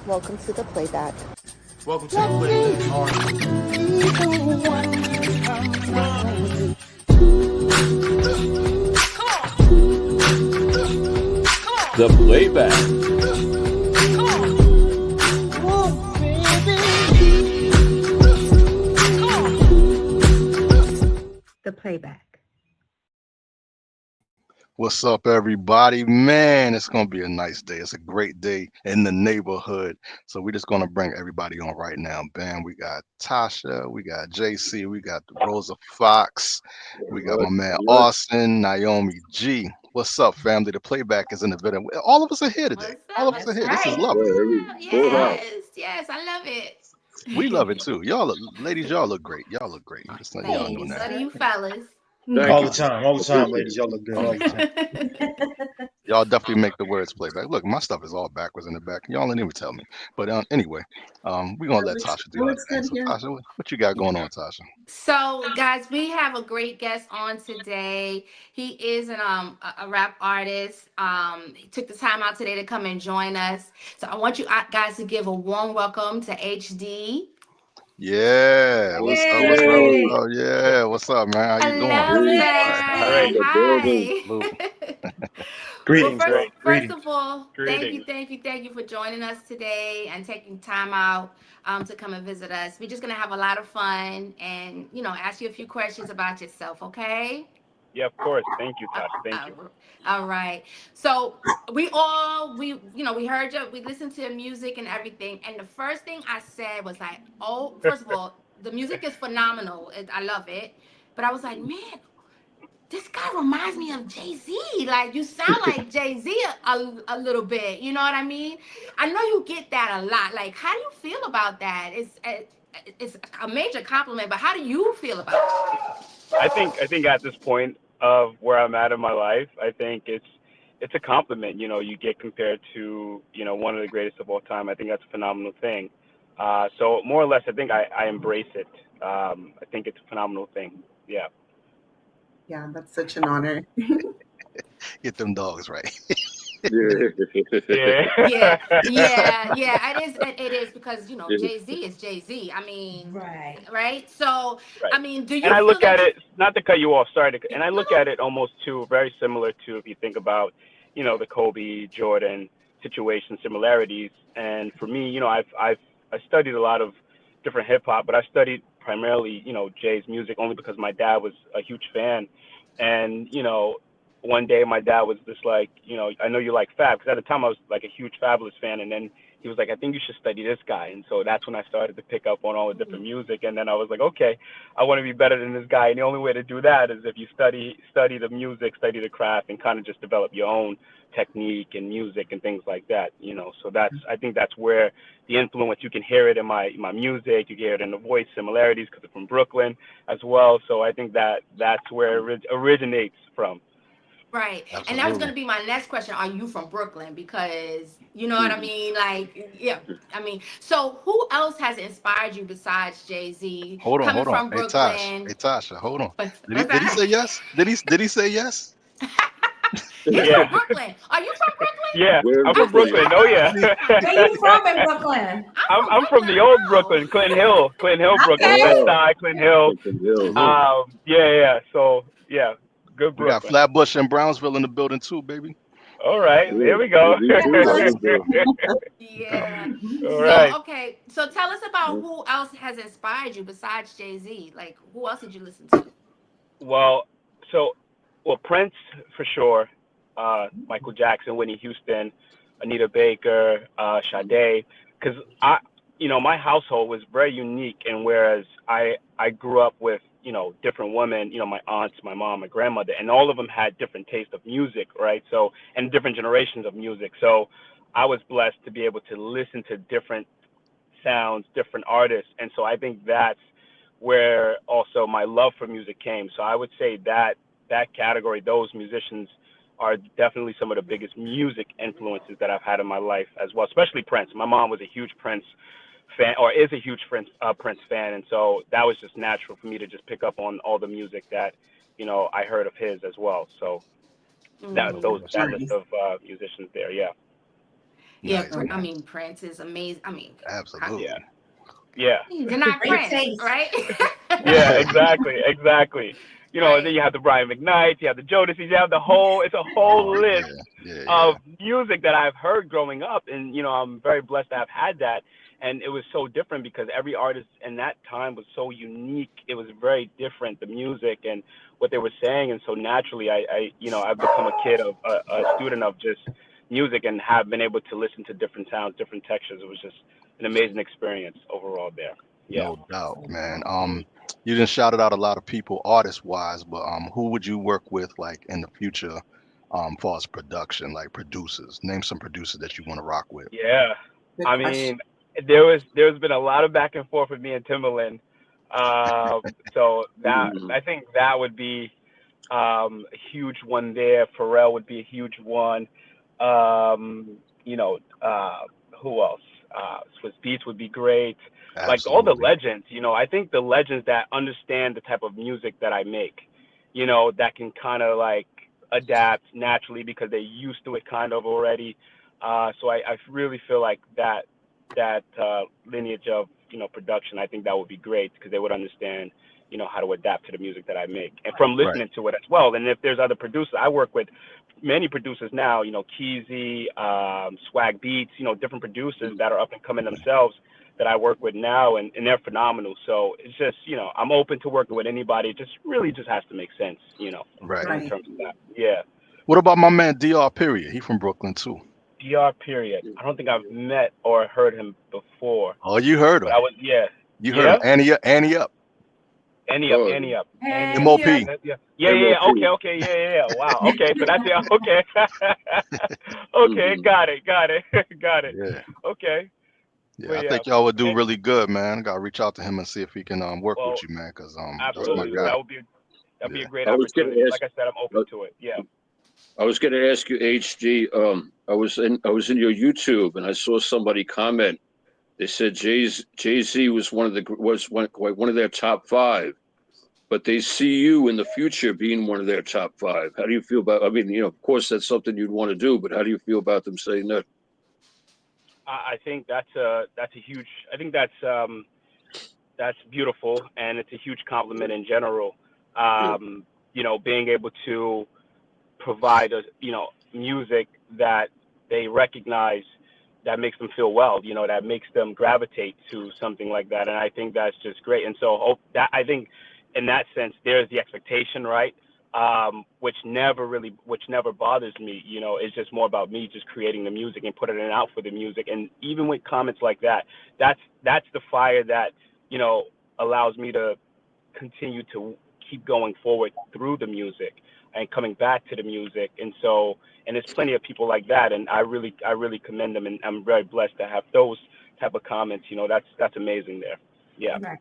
Welcome to the Playback. Welcome to the Playback. The Playback. The Playback. What's up, everybody? Man, it's going to be a nice day. It's a great day in the neighborhood. So we're just going to bring everybody on right now. Bam, we got Tasha, we got JC, we got Rosa Fox, we got my man Austin, Naomi G. What's up, family? The Playback is in the video. All of us are here today. What's All up? of us are What's here. This is up? lovely. Yes, yes, I love We love it it. too. Ladies, y'all look great. Y'all look great. Just letting y'all Thank know you. that. So do you fellas. All the time, ladies. Y'all look good all the time. Y'all definitely make the words play back. Look, my stuff is all backwards in the back. Y'all didn't even tell me. But anyway, we're gonna let Tasha do her thing. So Tasha, what you got going on, Tasha? So, guys, we have a great guest on today. He is a rap artist. He took the time out today to come and join us. So, I want you guys to give a warm welcome to HD. Yeah, what's up? What's up? What's Yay! up? Yeah, what's up, man? How you doing? Hello, sir. Hi. Hi. Salute. Well, Greetings, first, bro. first Greetings. of all, thank you for joining us today and taking time out to come and visit us. We're just gonna have a lot of fun and ask you a few questions about yourself, okay? Yeah, of course. Thank you, Uh, Tasha. Thank uh, you. all right. So we heard you. We listened to your music and everything. And the first thing I said was like, oh, first of all, the music is phenomenal. I love it. But I was like, man, this guy reminds me of Jay-Z. Like, you sound like Jay-Z a little bit. You know what I mean? I know you get that a lot. Like, how do you feel about that? It's a major compliment, but how do you feel about it? I think at this point of where I'm at in my life, I think it's a compliment. You get compared to one of the greatest of all time. I think that's a phenomenal thing. So more or less, I think I embrace it. I think it's a phenomenal thing. Yeah. Yeah, that's such an honor. Get them dogs right. Yeah. Yeah, yeah. It is because Jay-Z is Jay-Z. I mean, Right. right? So, Right. I mean, do And you I feel look at that you it, not to cut you off, sorry, and I no, look at it almost too very similar to if you think about, the Kobe Jordan situation similarities. And for me, I studied a lot of different hip hop, but I studied primarily, Jay's music only because my dad was a huge fan. And one day my dad was just like, I know you like Fab, because at the time I was like a huge Fabulous fan, and then he was like, I think you should study this guy. And so that's when I started to pick up on all the different music. And then I was like, okay, I want to be better than this guy. And the only way to do that is if you study the music, study the craft, and kind of just develop your own technique and music and things like that. So I think that's where the influence, you can hear it in my music, you can hear it in the voice similarities because I'm from Brooklyn as well. So I think that's where it originates from. right? And that was Absolutely. gonna be my next question. Are you from Brooklyn? Because you know what I mean? Like, yeah, I mean, so who else has inspired you besides Jay-Z Hold on, coming hold on. from Hey Tosh. Hey Brooklyn? Tasha, hold on. What's Did he that? say yes? Did he say yes? He's Yeah. from Brooklyn. Are you from Brooklyn? Yeah, I'm I from see. Brooklyn. Oh yeah. See, Where you from in Brooklyn? I'm I'm from I'm from Brooklyn. the old I Brooklyn, Clinton Hill, Brooklyn, Okay. West Side, Clinton Hill. salute. Yeah, yeah. So yeah, good We got Brooklyn. Flatbush and Brownsville in the building too, baby. All right, here we go. Fabulous. Yeah. All So right. okay. So tell us about who else has inspired you besides Jay-Z. Like, who else did you listen to? Well, so Prince for sure, Michael Jackson, Whitney Houston, Anita Baker, Sade, because my household was very unique, and whereas I grew up with different women, my aunts, my mom, my grandmother, and all of them had different taste of music, right? So and different generations of music. So I was blessed to be able to listen to different sounds, different artists, and so I think that's where also my love for music came. So I would say that category, those musicians are definitely some of the biggest music influences that I've had in my life as well, especially Prince. My mom was a huge Prince fan, or is a huge Prince fan, and so that was just natural for me to just pick up on all the music that I heard of his as well. So Salute. Mm. that Salute. list of musicians there, yeah. Yeah, Nice, I man. mean Prince is amazing. I mean, Absolutely. Yeah. you're not Great Prince, taste. right? Yeah, exactly. And then Right. you have the Brian McKnights, you have the Jodasies, you have it's a whole Yeah, list yeah. of music that I've heard growing up. And, I'm very blessed to have had that. And it was so different because every artist in that time was so unique. It was very different, the music and what they were saying. And so naturally, I've become a student of just music and have been able to listen to different sounds, different textures. It was just an amazing experience overall there. Yeah. No doubt, man. You didn't shout it out a lot of people artist wise, but who would you work with like in the future, far as production, like producers? Name some producers that you want to rock with. Yeah, Good I question. mean, there's been a lot of back and forth with me and Timbaland. So that I think that would be a huge one there. Pharrell would be a huge one. Um, you know, who else? Swiss Beats would be great. Like all the Absolutely. legends. I think the legends that understand the type of music that I make. That can kind of like adapt naturally because they're used to it kind of already. So I really feel like that lineage of production. I think that would be great because they would understand how to adapt to the music that I make and from Right. listening to it as well. And if there's other producers, I work with many producers now. Keezy, Swag Beats, different producers that are up and coming themselves that I work with now, and they're phenomenal. So it's just I'm open to working with anybody. It just really just has to make sense, Right. in Right. terms of that. Yeah. What about my man Dr. Period? He from Brooklyn too. Dr. Period. I don't think I've met or heard him before, Oh, you heard but him. I was You heard him. yeah. Annie up. Any Hey, up. yeah. MOP. Yeah. Okay. Yeah. Wow. Okay. So that's okay. Okay. Got it. Got it. Yeah. Okay. But Yeah. I yeah. think y'all would do And really good, man. Gotta reach out to him and see if he can work with well, you, man, because that's my absolutely. guy. That'd be Yeah. a great I was going opportunity. to ask. Like I said, I'm open to it. Yeah. I was going to ask you, HG. I was in your YouTube and I saw somebody comment. They said Jay Z was one of their top five, but they see you in the future being one of their top five. How do you feel about? I mean, of course, that's something you'd want to do, but how do you feel about them saying that? I think that's a huge. I think that's beautiful, and it's a huge compliment in general. Yeah, Being able to provide music that they recognize that makes them feel well, that makes them gravitate to something like that. And I think that's just great. And so I think in that sense, there's the expectation, right? Which never bothers me. It's just more about me just creating the music and putting it out for the music. And even with comments like that, that's the fire that, allows me to continue to keep going forward through the music and coming back to the music. And there's plenty of people like that, and I really commend them, and I'm very blessed to have those type of comments. That's amazing there. Yeah, Right.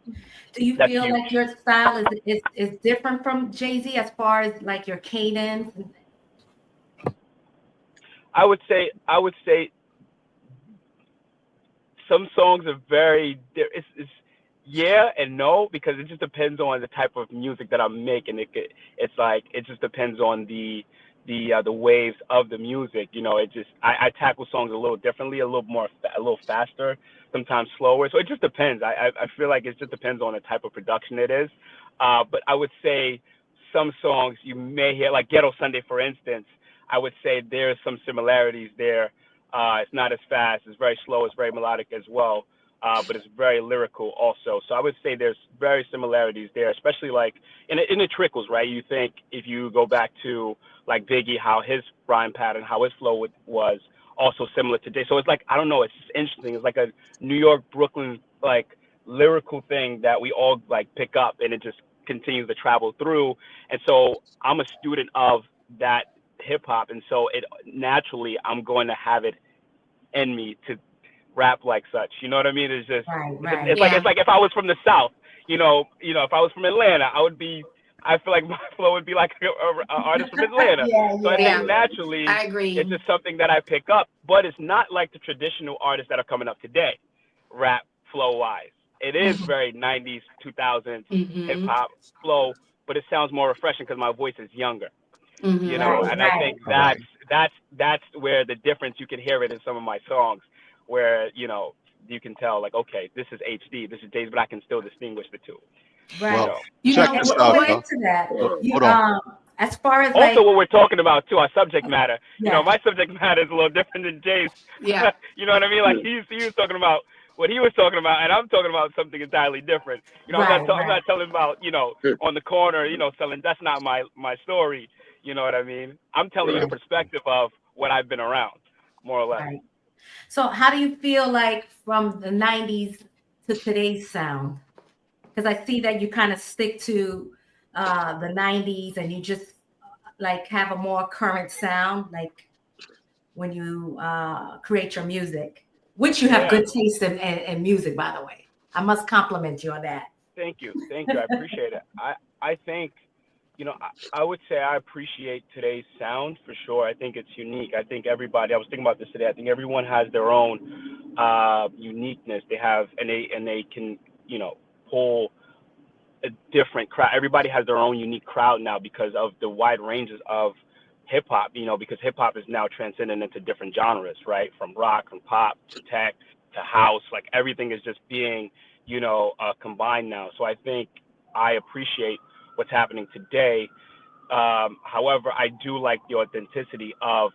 Do you that's feel huge. like your style is different from Jay-Z as far as like your cadence? I would say some songs are it's yeah and no because it just depends on the type of music that I'm making. It's like it just depends on the waves of the music. I tackle songs a little differently, a little faster, sometimes slower. So it just depends. I feel like it just depends on the type of production it is. But I would say some songs you may hear, like Ghetto Sunday, for instance. I would say there's some similarities there. It's not as fast. It's very slow. It's very melodic as well. But it's very lyrical also. So I would say there's very similarities there, especially like in the trickles, right? You think if you go back to like Biggie, how his rhyme pattern, how his flow was also similar to Jay. So it's like I don't know. It's interesting. It's like a New York, Brooklyn like lyrical thing that we all like pick up, and it just continues to travel through. And so I'm a student of that hip hop, and so it naturally I'm going to have it in me to rap like such. You know what I mean? It's just Right, it's, right. it's like Yeah. it's like if I was from the South, if I was from Atlanta, I feel like my flow would be like a artist from Atlanta. Yeah, So I yeah. think Yeah. naturally I agree. it's just something that I pick up, but it's not like the traditional artists that are coming up today, rap flow wise. It is Mhm. very 90s, 2000s hip Mm-hmm. hop flow, but it sounds more refreshing because my voice is younger. Mm-hmm. Right, And I right. think Right. that's where the difference, you can hear it in some of my songs, where you can tell, like, okay, this is HD, this is Jay's, but I can still distinguish the two. Right. Check And this we'll out, go y'all. into that. Hold on. As far as Also, what we're talking about too, our subject matter. Yeah. My subject matter is a little different than Jay's. Yeah. You know what I mean? Like he was talking about what he was talking about, and I'm talking about something entirely different. I'm not telling about on the corner, selling. That's not my story. You know what I mean? I'm telling you the perspective of what I've been around, more or less. Right. So how do you feel like from the 90s to today's sound? Because I see that you kind of stick to the 90s and you just like have a more current sound, like when you create your music, which you have good taste in music, by the way. I must compliment you on that. Thank you. I appreciate it. I think, I would say I appreciate today's sound for sure. I think it's unique. I think everybody, I was thinking about this today, I think everyone has their own uniqueness. They have, and they can, pull a different crowd. Everybody has their own unique crowd now because of the wide ranges of hip hop, because hip hop is now transcending into different genres, right? From rock, from pop to tech to house, like everything is just being, combined now. So I think I appreciate what's happening today. However, I do like the authenticity of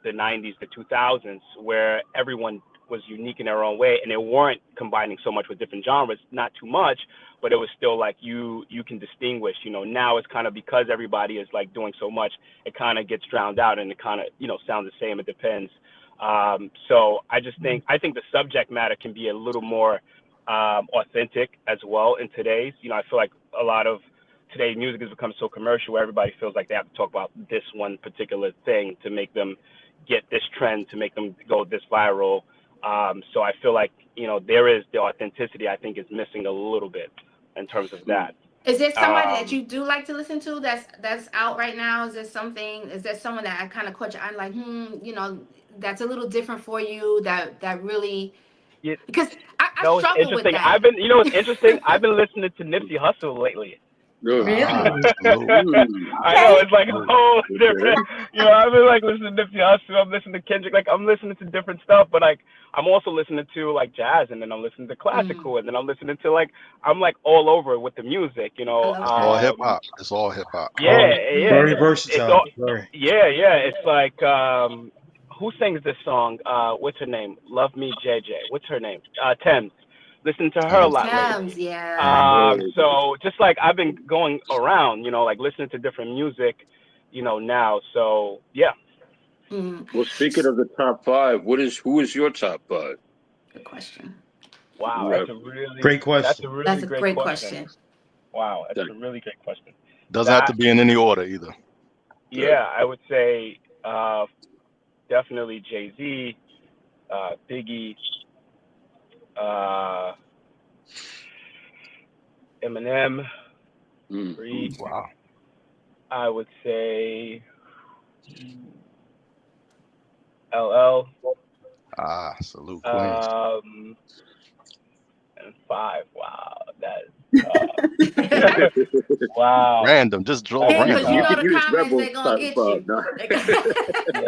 the 90s, the 2000s, where everyone was unique in their own way, and they weren't combining so much with different genres, not too much, but it was still like you can distinguish. Now it's kind of, because everybody is like doing so much, it kind of gets drowned out, and it kind of sounds the same. It depends. So I think the subject matter can be a little more authentic as well in today's. I feel like a lot of today's music has become so commercial, where everybody feels like they have to talk about this one particular thing to make them get this trend, to make them go this viral. So I feel like, there is the authenticity, I think, is missing a little bit in terms of that. Is there somebody that you do like to listen to that's out right now? Is there someone that I kind of caught your eye, like, that's a little different for you, that really, because I struggle with that. It's interesting. I've been listening to Nipsey Hussle lately. Really? I know, it's like a whole different. I've been like listening to Nipsey Hussle. I'm listening to Kendrick. Like, I'm listening to different stuff, but like I'm also listening to like jazz, and then I'm listening to classical, and then I'm listening to I'm like all over with the music. All hip hop. It's all hip hop. Yeah. Very versatile. It's like who sings this song? What's her name? Love Me, JJ. What's her name? Thames. Listen to her a lot lately. Yeah. So just like I've been going around, like listening to different music, now. So yeah. Well, speaking of the top five, who is your top five? Good question. Wow, that's a really great question. That's a great question. Wow, that's a really great question. Doesn't have to be in any order either. Yeah, I would say definitely Jay-Z, Biggie, Eminem, Reed. Wow. I would say LL. Salute Queens. And 5. Wow, that wow. Random, just draw Yeah, random. because the comments, they're gonna get you.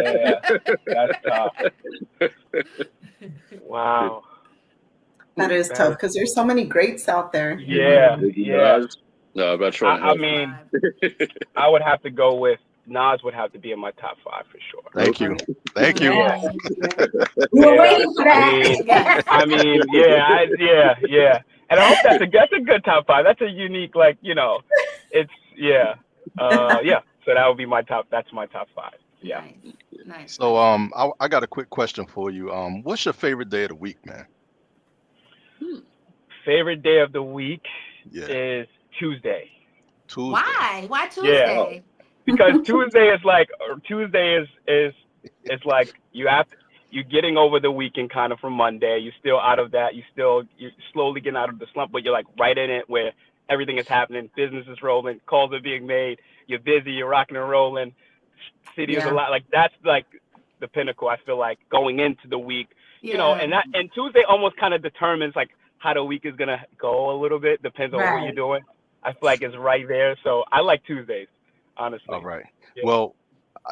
Yeah, that's tough. Wow. That is tough because there's so many greats out there. Yeah. No, I'm not trying. I mean, I would have to go with Nas. Would have to be in my top 5 for sure. Thank you. We were waiting for that. I mean, yeah. And I hope that's a good top 5. That's a unique, it's yeah. So that would be my top. That's my top 5. Yeah. Nice. So I got a quick question for you. What's your favorite day of the week, man? Favorite day of the week is Tuesday. Why? Why Tuesday? Yeah. Because Tuesday is like you're getting over the weekend kind of from Monday. You're still out of that. You're slowly getting out of the slump, but you're like right in it where everything is happening. Business is rolling. Calls are being made. You're busy. You're rocking and rolling. City is a lot. Like that's like the pinnacle. I feel like going into the week, and Tuesday almost kind of determines like how the week is gonna go a little bit. Depends on what you're doing. I feel like it's right there. So I like Tuesdays, honestly. All right. Yeah. Well,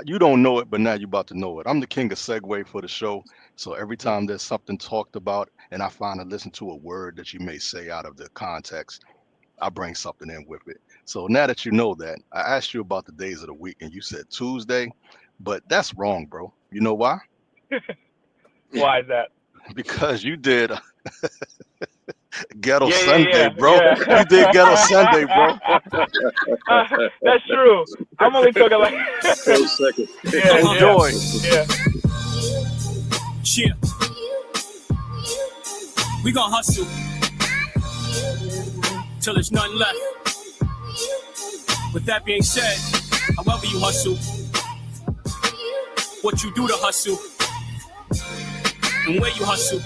You don't know it, but now you're about to know it. I'm the king of segue for the show. So every time there's something talked about and I find to listen to a word that you may say out of the context, I bring something in with it. So now that you know that, I asked you about the days of the week and you said Tuesday, but that's wrong, bro. You know why? Why is that? Because you did Ghetto Yeah, Sunday, yeah, bro. yeah. You did Ghetto Sunday, bro. That's true. I'm only talking like. Wait a second. Yeah, Enjoy. Yeah. Yeah. We gon' hustle till there's nothing left. With that being said, however you hustle, what you do to hustle, and where you hustle,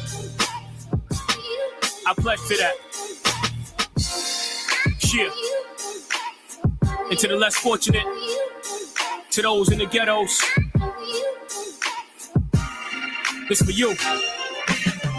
I pledge to that. Yeah. And to the less fortunate, to those in the ghettos, this for you.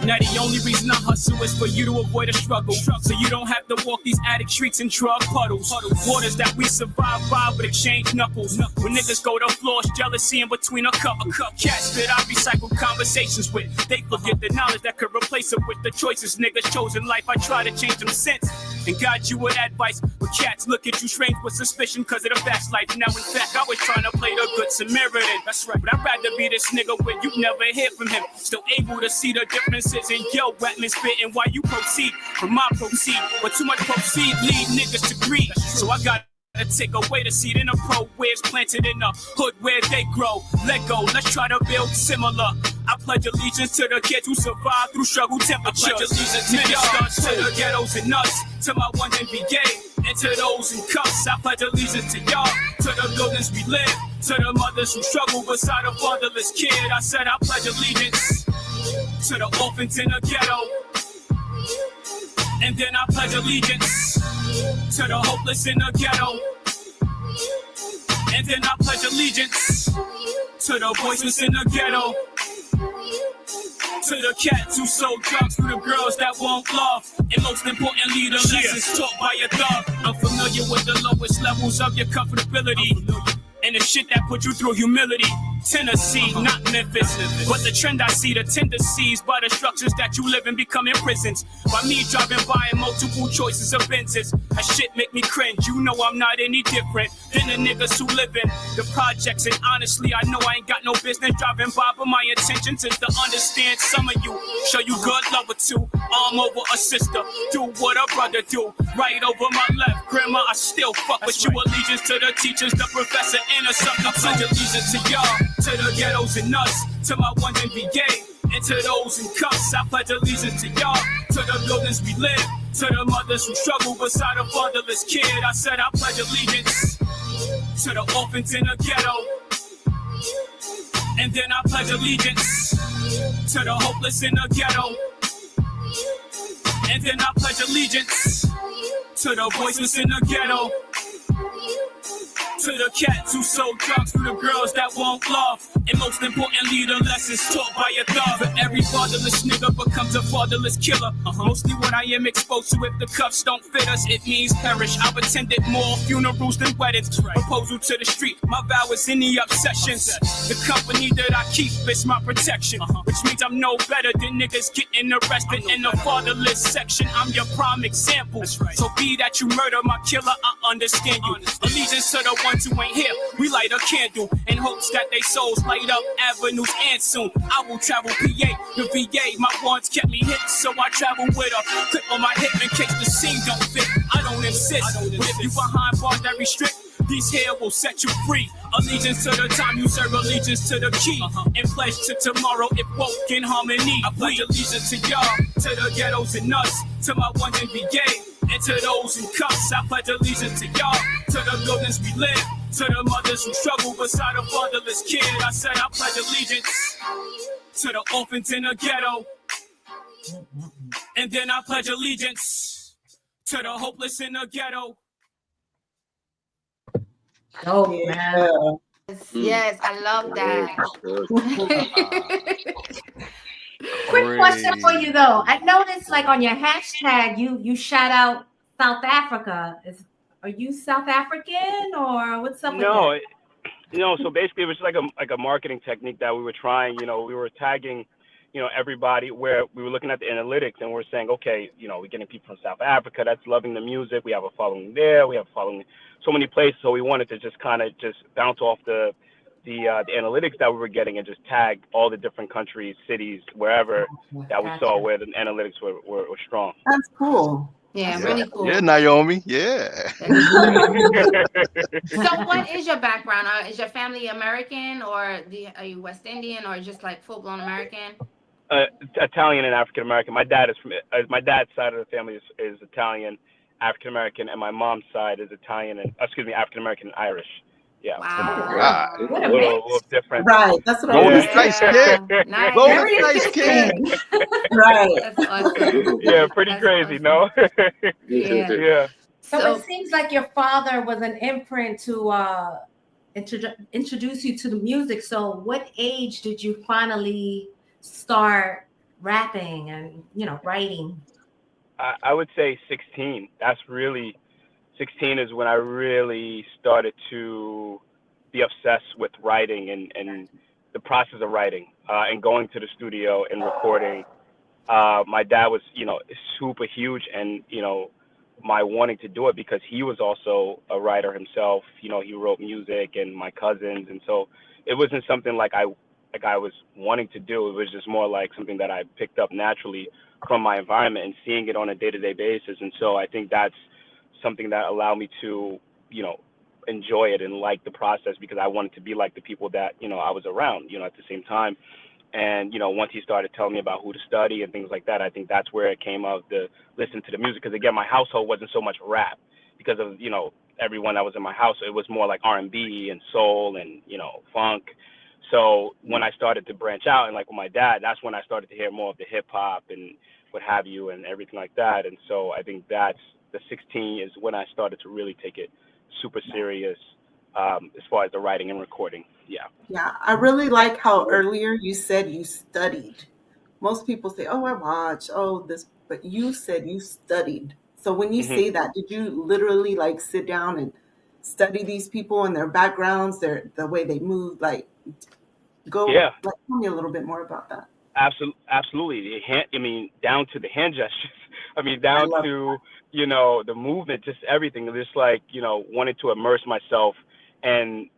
Now the only reason I hustle is for you to avoid a struggle, so you don't have to walk these attic streets and drug puddles. Waters that we survive by but exchange knuckles. When niggas go to floors, jealousy in between a cup. Cats that I recycle conversations with. They forget the knowledge that could replace them with the choices niggas chose in life. I try to change them since and guide you with advice. But cats look at you strange with suspicion because of the fast life. Now in fact I was trying to play the good Samaritan. That's right. But I'd rather be this nigga when you never hear from him. Still able to see the differences in your atmosphere and why you proceed from my proceed. But too much proceed lead niggas to greed. So I got to take away the seed in a pro where it's planted in the hood where they grow. Let go, let's try to build similar. I pledge allegiance to the kids who survive through struggle temperatures. I pledge allegiance to y'all, to the ghettos and us, to my ones in VA, and to those in cuffs. I pledge allegiance to y'all, to the buildings we live, to the mothers who struggle beside a fatherless kid. I said I pledge allegiance to the orphans in the ghetto, and then I pledge allegiance to the hopeless in the ghetto, and then I pledge allegiance to the voiceless in the ghetto, to the cats who sold drugs, to the girls that won't love, and most importantly the lessons taught by a thug. I'm familiar with the lowest levels of your comfortability and the shit that put you through humility. Tennessee, not Memphis. But the trend I see, the tendencies by the structures that you live in becoming prisons. By me driving by in multiple choices of Benzes. That shit make me cringe. You know I'm not any different than the niggas who live in the projects. And honestly, I know I ain't got no business driving by, but my intentions is to understand some of you. Show you good love or two. Arm over a sister. Do what a brother do. Right over my left. Grandma, I still fuck with you. Allegiance to the teachers, the professor, and a something. I pledge allegiance to y'all, to the ghettos and us, to my ones in VA, and to those in cuffs. I pledge allegiance to y'all, to the buildings we live, to the mothers who struggle beside a fatherless kid. I said I pledge allegiance to the orphans in the ghetto, and then I pledge allegiance to the hopeless in the ghetto, and then I pledge allegiance to the voiceless in the ghetto, to the cats who sold drugs, to the girls that won't love, and most importantly the lessons taught by a thug. For every fatherless nigga becomes a fatherless killer. Mostly what I am exposed to, if the cuffs don't fit us, it means perish. I've attended more funerals than weddings. Proposal to the street, my vow is any obsessions. The company that I keep is my protection, which means I'm no better than niggas getting arrested in the fatherless section. I'm your prime example. So be that you murder my killer, I understand you. Allegiance to the ones who ain't here, we light a candle in hopes that they souls light up avenues, and soon I will travel PA to VA. My ones kept me hit, so I travel with a clip on my hip in case the scene don't fit. I don't insist, but if you behind bars that restrict, these here will set you free. Allegiance to the time you serve, allegiance to the key, and pledge to tomorrow if woke in harmony. I pledge allegiance to y'all, to the ghettos and us, to my ones in VA, and to those in cuffs. I pledge allegiance to y'all, to the buildings we live, to the mothers who struggle beside a fatherless kid. I said I pledge allegiance to the orphans in the ghetto, and then I pledge allegiance to the hopeless in the ghetto. Oh, man. Yes, I love that. Quick question for you though. I noticed like on your hashtag, you shout out South Africa. Are you South African or what's up with No, that? So basically, it was like a marketing technique that we were trying. We were tagging, everybody where we were looking at the analytics and we're saying, okay, we're getting people from South Africa that's loving the music. We have a following there. We have a following so many places. So we wanted to just kind of just bounce off the analytics that we were getting and just tag all the different countries, cities, wherever that we saw where the analytics were strong. That's cool. Yeah, Yeah, really cool. yeah, Naomi. Yeah. That is cool. So, what is your background? Is your family American, or are you West Indian, or just like full blown American? Italian and African American. My dad's side of the family is Italian, African American, and my mom's side is Italian and African American and Irish. Yeah. Oh my Wow. God. What a Little different. Right. That's what I Roll was the gonna dice, say. kid. Nice. Roll the Very dice, kid. interesting. Right. That's awesome. Yeah, pretty That's crazy, awesome. no? Yeah. Yeah. So So, it seems like your father was an imprint to introduce you to the music. So what age did you finally start rapping and writing? I would say 16. 16 is when I really started to be obsessed with writing and the process of writing and going to the studio and recording. My dad was, super huge, and my wanting to do it because he was also a writer himself. He wrote music, and my cousins, and so it wasn't something like I was wanting to do. It was just more like something that I picked up naturally from my environment and seeing it on a day-to-day basis. And so I think that's something that allowed me to, enjoy it and like the process because I wanted to be like the people that I was around, at the same time. And once he started telling me about who to study and things like that, I think that's where it came of the listen to the music. Because again, my household wasn't so much rap because of everyone that was in my house. It was more like R&B and soul and funk. So when I started to branch out and like with my dad, that's when I started to hear more of the hip hop and what have you and everything like that. And so I think that's the 16 is when I started to really take it super serious as far as the writing and recording. Yeah. Yeah. I really like how earlier you said you studied. Most people say, "Oh, I watch, oh, this," but you said you studied. So when you hmm say that, did you literally like sit down and study these people and their backgrounds, the way they move? Like, Yeah. tell me a little bit more about that. Absolutely. Down to the hand gestures. I Down love to the movement, just everything. Just like wanting to immerse myself and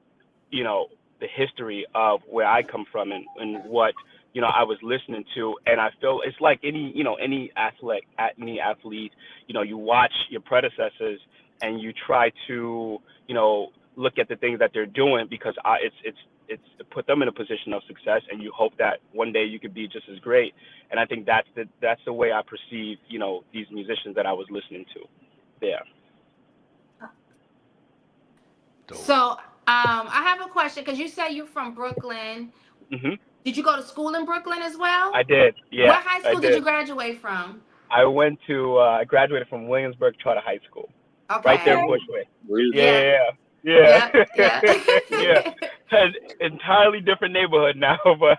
the history of where I come from and what I was listening to, and I feel it's like any athlete, you watch your predecessors and you try to look at the things that they're doing because it's to put them in a position of success, and you hope that one day you could be just as great. And I think that's the way I perceive these musicians that I was listening to. Yeah. Dope. so I have a question because you said you're from Brooklyn. Mhm. Did you go to school in Brooklyn as well? I did. Yeah, What high I school did you did. graduate from? I graduated from Williamsburg Charter High School, right there in Okay. Bushwick. Yeah. Yeah, Yeah. yeah, Yeah. yeah. An entirely different neighborhood now, but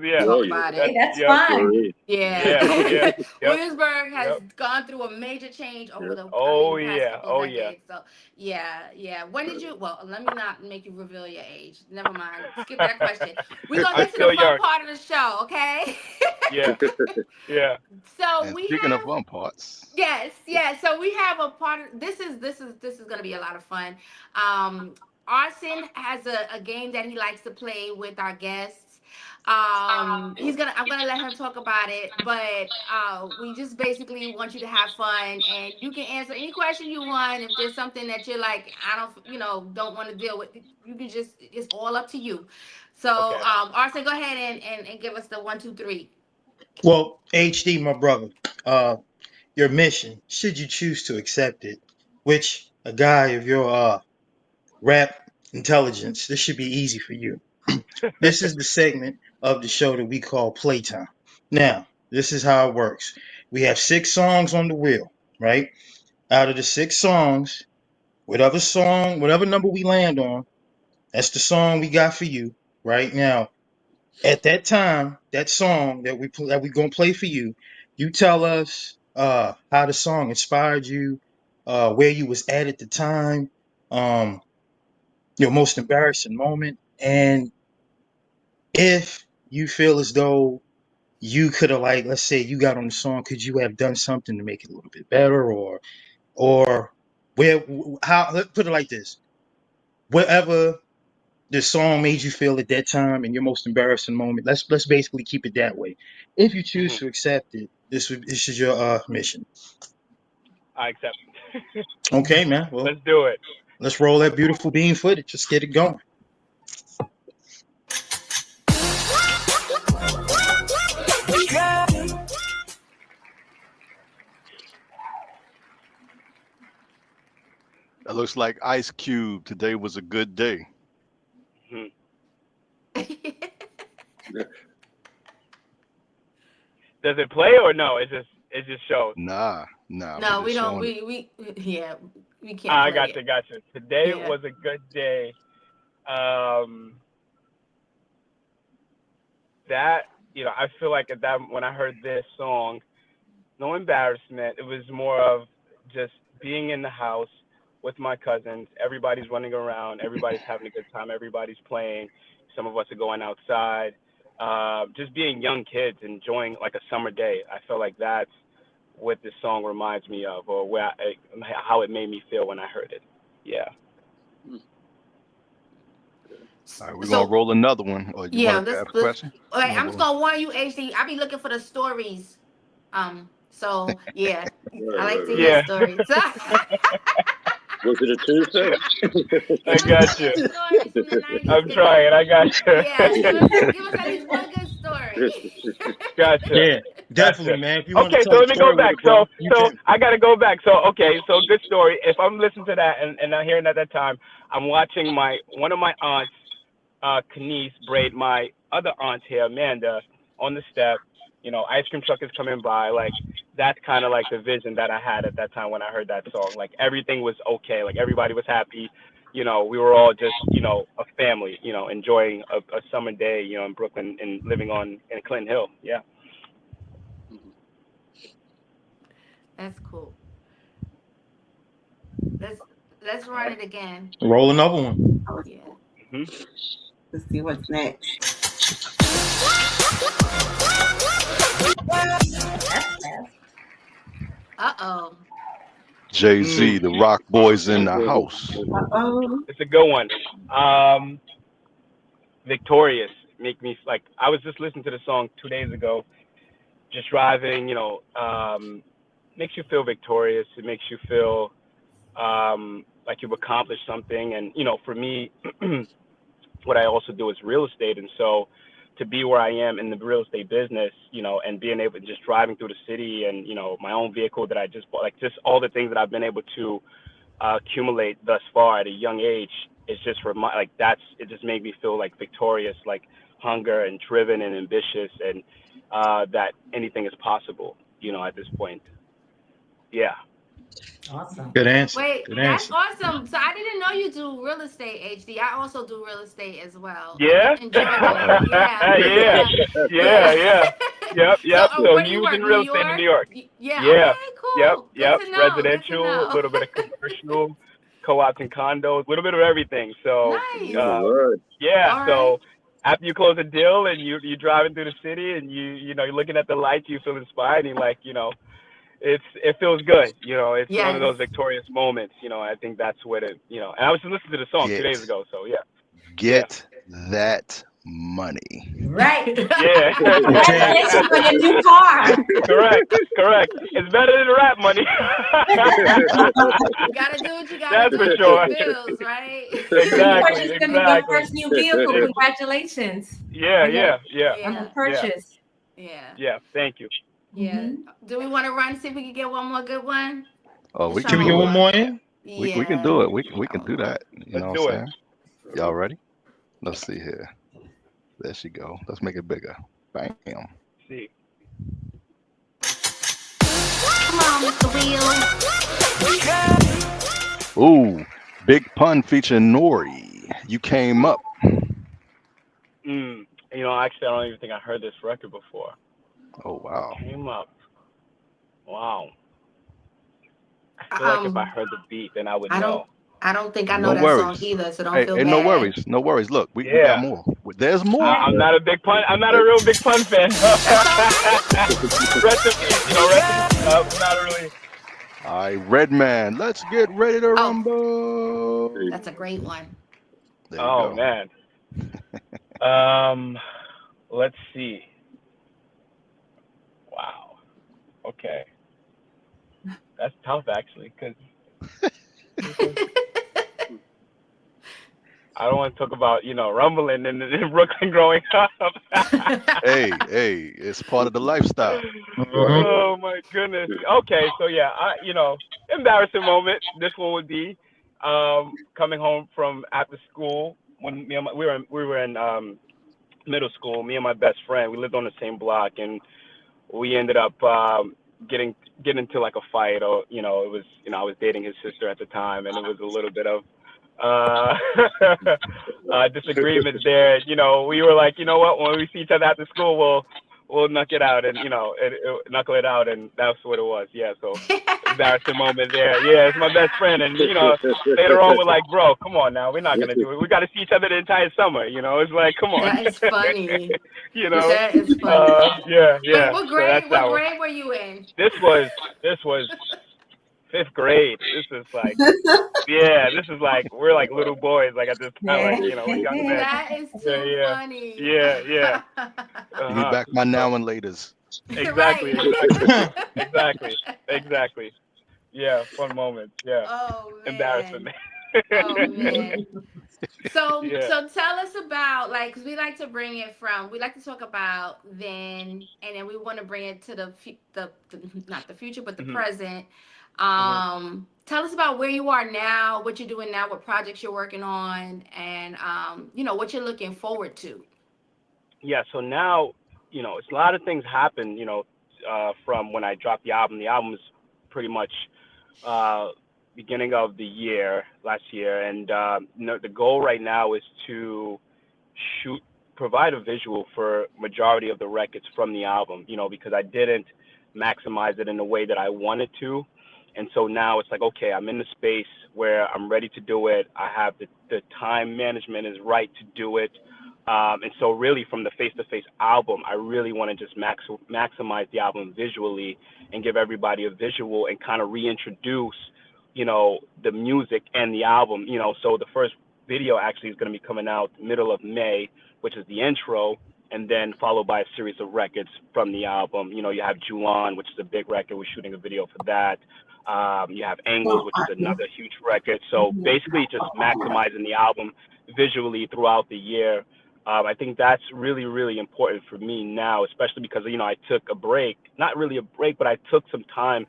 yeah, Oh, Oh yeah. About that's hey, it. that's yep, fun. yeah, Yeah. yeah, yep, Williamsburg has yep. gone through a major change over Oh the past yeah, couple of oh yeah. decades. So yeah. When did you, well, let me not make you reveal your age. Never mind. Skip that question. We're gonna I'm get to the still fun young. part of the show, okay? Yeah, yeah. So And we speaking of have fun parts, yes. So we have a part of this is gonna be a lot of fun. Um Arson has a game that he likes to play with our guests. I'm gonna let him talk about it, but we just basically want you to have fun, and you can answer any question you want. If there's something that you're like, I don't don't want to deal with, you can just, it's all up to you. So Okay. Arson, go ahead and give us the 1, 2, 3. Well, HD, my brother, uh, your mission, should you choose to accept it, which a guy of your rap intelligence, this should be easy for you. This is the segment of the show that we call Playtime. Now, this is how it works. We have 6 songs on the wheel, right? Out of the 6 songs, whatever number we land on, that's the song we got for you right now. At that time, that song that we gonna play for you, you tell us how the song inspired you, where you was at the time, um, your most embarrassing moment, and if you feel as though you could have, like, let's say you got on the song, could you have done something to make it a little bit better, or where, how, let's put it like this: wherever the song made you feel at that time and your most embarrassing moment, let's basically keep it that way. If you choose Mhm. to accept it, this is your mission. I accept. Okay, man. Well, Let's do it. let's roll that beautiful bean footage. Just get it going. That looks like Ice Cube. Today was a good day. Mhm. Does it play or no? It just shows. Nah, we No, just we don't. showing it. Yeah, we can't I play got you. it. Got you. Today Yeah. was a good day. Um, that I feel like at that when I heard this song, no embarrassment. It was more of just being in the house with my cousins. Everybody's running around. Everybody's having a good time. Everybody's playing. Some of us are going outside. Just being young kids, enjoying like a summer day. I feel like that's what this song reminds me of, or how it made me feel when I heard it. Yeah. All right, we're gonna So roll another one. Or you yeah, wanted to let's ask a let's. question? All You right, want I'm to just roll? gonna warn you, HD. I be looking for the stories. So yeah, I like to hear Yeah. stories. Was it a Tuesday? Give I us got some you. good stories from the '90s. I'm trying. I got Yeah, you. give us at least one good story. Gotcha. Yeah, definitely, Gotcha. man. If you want to Okay, tell so a let me go story with back. it, So bro, you so can. I gotta go back. So okay, so good story. If I'm listening to that and I'm hearing at that time, I'm watching one of my aunts, Kenise, braid my other aunt here, Amanda, on the step. Ice cream truck is coming by. Like that's kind of like the vision that I had at that time when I heard that song. Like everything was okay. Like everybody was happy. We were all just, a family, enjoying a summer day, in Brooklyn and living in Clinton Hill. Yeah. That's cool. Let's let's All run right. it again. Roll another one. Yeah. Hmm. Let's see what's next. That's fast. Uh-oh. Jay-Z, the Rock Boys in the house. Uh-oh. It's a good one. Um, Victorious. Make me like I was just listening to the song 2 days ago. Just driving, makes you feel victorious. It makes you feel like you've accomplished something. And for me, what I also do is real estate, and so to be where I am in the real estate business, and being able to just driving through the city, and my own vehicle that I just bought, like just all the things that I've been able to accumulate thus far at a young age, it's just it just made me feel like victorious, like hunger and driven and ambitious, and that anything is possible, at this point. Yeah. Awesome. Good answer. Wait, Good that's answer. awesome. So I didn't know you do real estate, HD. I also do real estate as well. I Yeah. live in Georgia. Uh-oh. Yeah, Yeah. yeah, Yeah. yeah. Yeah. Yep. So Yep. So where do you huge in work? New real estate in New York? York. Yeah, Yeah. okay, Yep. cool. Good Yep. to know. Good to Residential, a know. little bit of commercial, co-ops and condos, a little bit of everything. So, Nice. All uh, right. yeah. All right. So after you close a deal and you're driving through the city and you're looking at the lights, you feel inspired and like it feels good. It's one of Yes. those victorious moments. I think that's what it. And I was just listening to the song 2 days Get, ago. So yeah. Yeah. get that money. Right. Yeah. Congratulations on your new car. Correct. Correct. It's better than rap money. You gotta do what you gotta That's do for to pay the sure. bills, right? You Exactly. purchased your Exactly. first new vehicle. Ex- Congratulations Yeah. on your Yeah. Yeah. on the Yeah. Yeah. purchase. Yeah. Yeah. Thank you. Yeah. Hmm. Do we want to run see if we can get one more good one? Oh, Just we Can can we trying get to do one it. warm. more in? We can Yeah. do it. We can do that. You Let's know what do I'm it. saying? Y'all ready? Let's see here. There she go. Let's make it bigger. Bam. See. Come on, Mr. Wheel. Ooh, Big Pun featuring Nori. You came up. Mm. Actually, I don't even think I heard this record before. Oh wow. Came up. Wow. I feel like if I Um, heard the beat, then I would I don't know. I don't think I know No that song worries. either, so don't Hey, feel hey, no bad. worries. No worries. Look, we got Yeah. more. There's more. I'm not a big pun. I'm not a real big pun fan. That's all right. Rest in peace. Rest in peace. Not really. All right, Red Man, let's get ready to Oh, rumble. that's a great one. There you Oh go. man. Um, let's see. Wow. Okay, that's tough actually, because I don't want to talk about rumbling in Brooklyn growing up. Hey, it's part of the lifestyle. Mhm. Oh my goodness. Okay, so yeah, embarrassing moment. This one would be coming home from after school when we were in middle school. Me and my best friend, we lived on the same block, and we ended up getting into like a fight, or it was I was dating his sister at the time, and it was a little bit of uh disagreements there. We were like, you know what, when we see each other after school, we'll knock it out, and knuckle it out, and that's what it was. Yeah, so embarrassing moment there. Yeah, it's my best friend, and later on we're like, bro, come on now, we're not gonna do it. We got to see each other the entire summer. It's like, come on. That is funny. you know. That is funny. Yeah, Wait, yeah. what So that's grade? that What one. grade were you in? This was fifth grade. This is like, yeah, this is like we're like little boys like at this time, like we're young men. That is Yeah, too yeah, funny. yeah, yeah. Give me Uh huh. back my So now and laters. exactly, Right. exactly, exactly, exactly. Yeah, fun moments. Yeah, Oh embarrassment. man. Oh man. So Yeah. so tell us about, like, 'cause we like to bring it from, we like to talk about then, and then we want to bring it to the not the future but the Mhm. present. Mhm. Tell us about where you are now, what you're doing now, what projects you're working on, and what you're looking forward to. Yeah. So now, it's a lot of things happen. From when I dropped the album. The album is pretty much uh, beginning of the year last year, and the goal right now is to shoot provide a visual for majority of the records from the album, because I didn't maximize it in the way that I wanted to. And so now it's like, okay, I'm in the space where I'm ready to do it. I have the time management is right to do it. And so really from the face to face album, I really want to just maximize the album visually and give everybody a visual and kind of reintroduce, the music and the album. So the first video actually is going to be coming out middle of May, which is the intro, and then followed by a series of records from the album. You have Juwan, which is a big record. We're shooting a video for that. You have Angles, Well, which is another huge record. So basically, just maximizing the album visually throughout the year. I think that's really, really important for me now, especially because I took a break, not really a break, but I took some time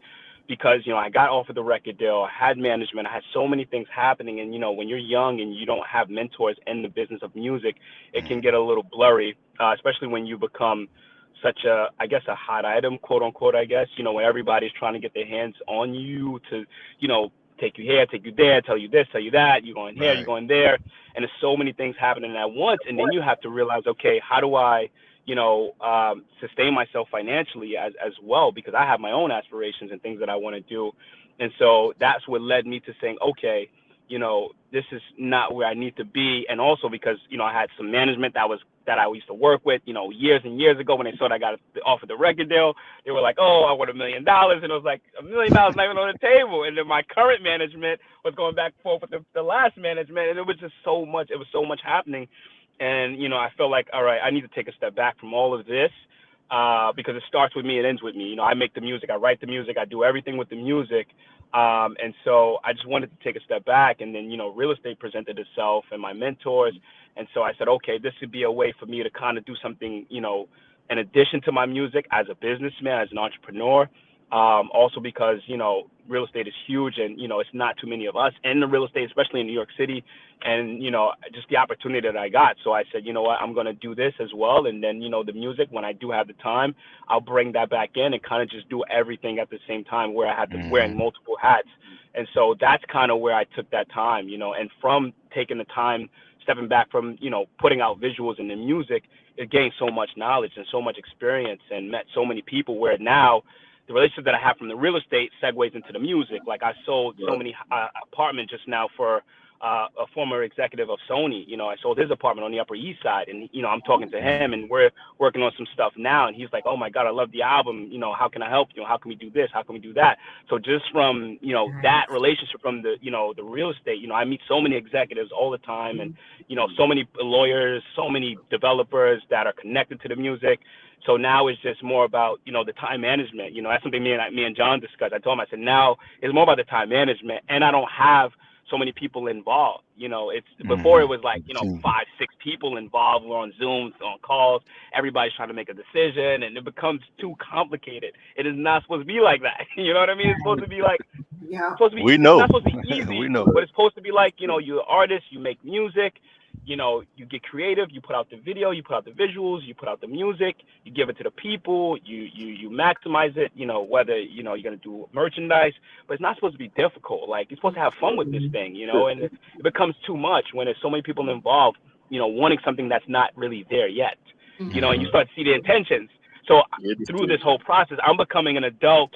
because I got offered the record deal, I had management, I had so many things happening, and when you're young and you don't have mentors in the business of music, it can get a little blurry, especially when you become such a, I guess, a hot item, quote unquote, I guess, when everybody's trying to get their hands on you to, take you here, take you there, tell you this, tell you that, you're going here, you're Right. going there, and there's so many things happening at once, and then you have to realize, okay, how do I sustain myself financially as well, because I have my own aspirations and things that I want to do. And so that's what led me to saying, okay, this is not where I need to be. And also because, I had some management that I used to work with, years and years ago when they saw that I got offered the record deal, they were like, oh, I want $1 million. And it was like, $1 million not even on the table. And then my current management was going back and forth with the last management. And it was just so much, it was so much happening. And, I felt like, all right, I need to take a step back from all of this because it starts with me, it ends with me. I make the music, I write the music, I do everything with the music. And so I just wanted to take a step back. And then, real estate presented itself and my mentors. And so I said, okay, this would be a way for me to kind of do something, in addition to my music as a businessman, as an entrepreneur. Also because, real estate is huge and, it's not too many of us in the real estate, especially in New York City. And, just the opportunity that I got. So I said, you know what, I'm going to do this as well. And then, the music, when I do have the time, I'll bring that back in and kind of just do everything at the same time where I had to wearing Hmm. multiple hats. And so that's kind of where I took that time, and from taking the time, stepping back from, putting out visuals in the music, it gained so much knowledge and so much experience and met so many people where now the relationship that I have from the real estate segues into the music. Like I sold so Right. many apartments just now for a former executive of Sony. You know, I sold his apartment on the Upper East Side, and you know, I'm talking to him, and we're working on some stuff now. And he's like, "Oh my God, I love the album. You know, how can I help you? How can we do this? How can we do that?" So just from that Nice. relationship from the the real estate, I meet so many executives all the time, and so many lawyers, so many developers that are connected to the music. So now it's just more about the time management. That's something me and John discussed. I told him, I said, now it's more about the time management, and I don't have so many people involved. It's before it was like Team. 5, 6 people involved. We're on Zooms, on calls. Everybody's trying to make a decision, and it becomes too complicated. It is not supposed to be like that. You know what I mean? It's supposed to be like Yeah. We it's not know. supposed to be We easy, know. but it's supposed to be like, you're an artist, you make music, you get creative, you put out the video, you put out the visuals, you put out the music, you give it to the people, you maximize it, whether, you're going to do merchandise, but it's not supposed to be difficult. Like, you're supposed to have fun with this thing, and it becomes too much when there's so many people involved, wanting something that's not really there yet, and you start to see the intentions. So through this whole process, I'm becoming an adult,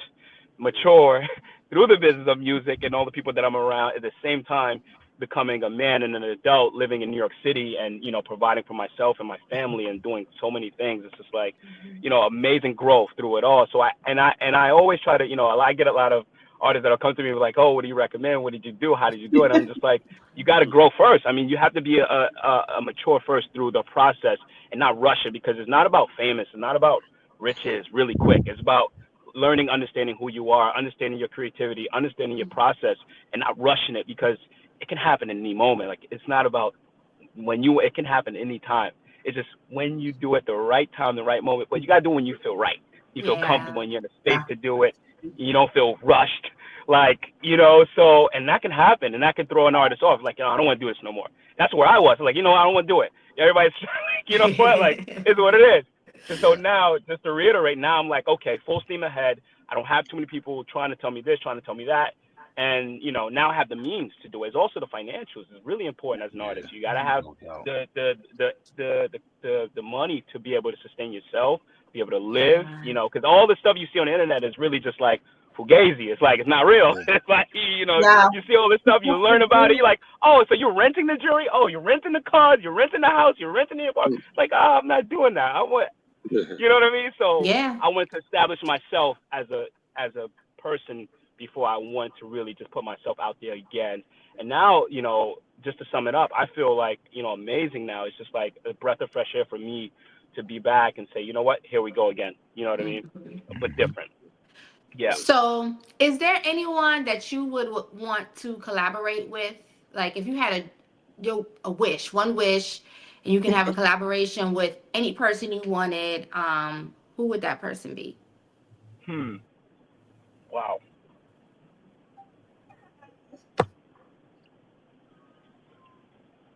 mature, through the business of music and all the people that I'm around, at the same time becoming a man and an adult living in New York City, and providing for myself and my family and doing so many things. It's just like amazing growth through it all. So I always try to I get a lot of artists that'll come to me like, oh, what do you recommend, what did you do, how did you do it? I'm just like, you got to grow first. I mean, you have to be a mature first through the process and not rush it, because it's not about famous, it's not about riches really quick. It's about learning, understanding who you are, understanding your creativity, understanding your process, and not rushing it, because it can happen in any moment. Like, it's not about it can happen any time. It's just when you do it the right time, the right moment. But you gotta do it when you feel right. You feel Yeah. comfortable and you're in a space Yeah. to do it. You don't feel rushed. Like, so, and that can happen, and that can throw an artist off. Like, I don't want to do this no more. That's where I was. Like, I don't want to do it. Everybody's like, you know what? Like, it's what it is. And so now, just to reiterate, now I'm like, okay, full steam ahead. I don't have too many people trying to tell me this, trying to tell me that. And now I have the means to do it. It's also the financials. It's really important as an artist. You gotta have No doubt. the money to be able to sustain yourself, be able to live. Yeah. Because all the stuff you see on the internet is really just like fugazi. It's like, it's not real. Yeah. It's like, Yeah. you see all this stuff, you learn about it. You're like, oh, so you're renting the jewelry? Oh, you're renting the cars? You're renting the house? You're renting the apartment? It's like, I'm not doing that. I want, you know what I mean? So Yeah. I wanted to establish myself as a person before I want to really just put myself out there again. And now, just to sum it up, I feel like, amazing now. It's just like a breath of fresh air for me to be back and say, you know what, here we go again. You know what I mean? But different. Yeah. So, is there anyone that you would want to collaborate with? Like, if you had a wish, one wish, and you can have a collaboration with any person you wanted, who would that person be? Hmm. Wow.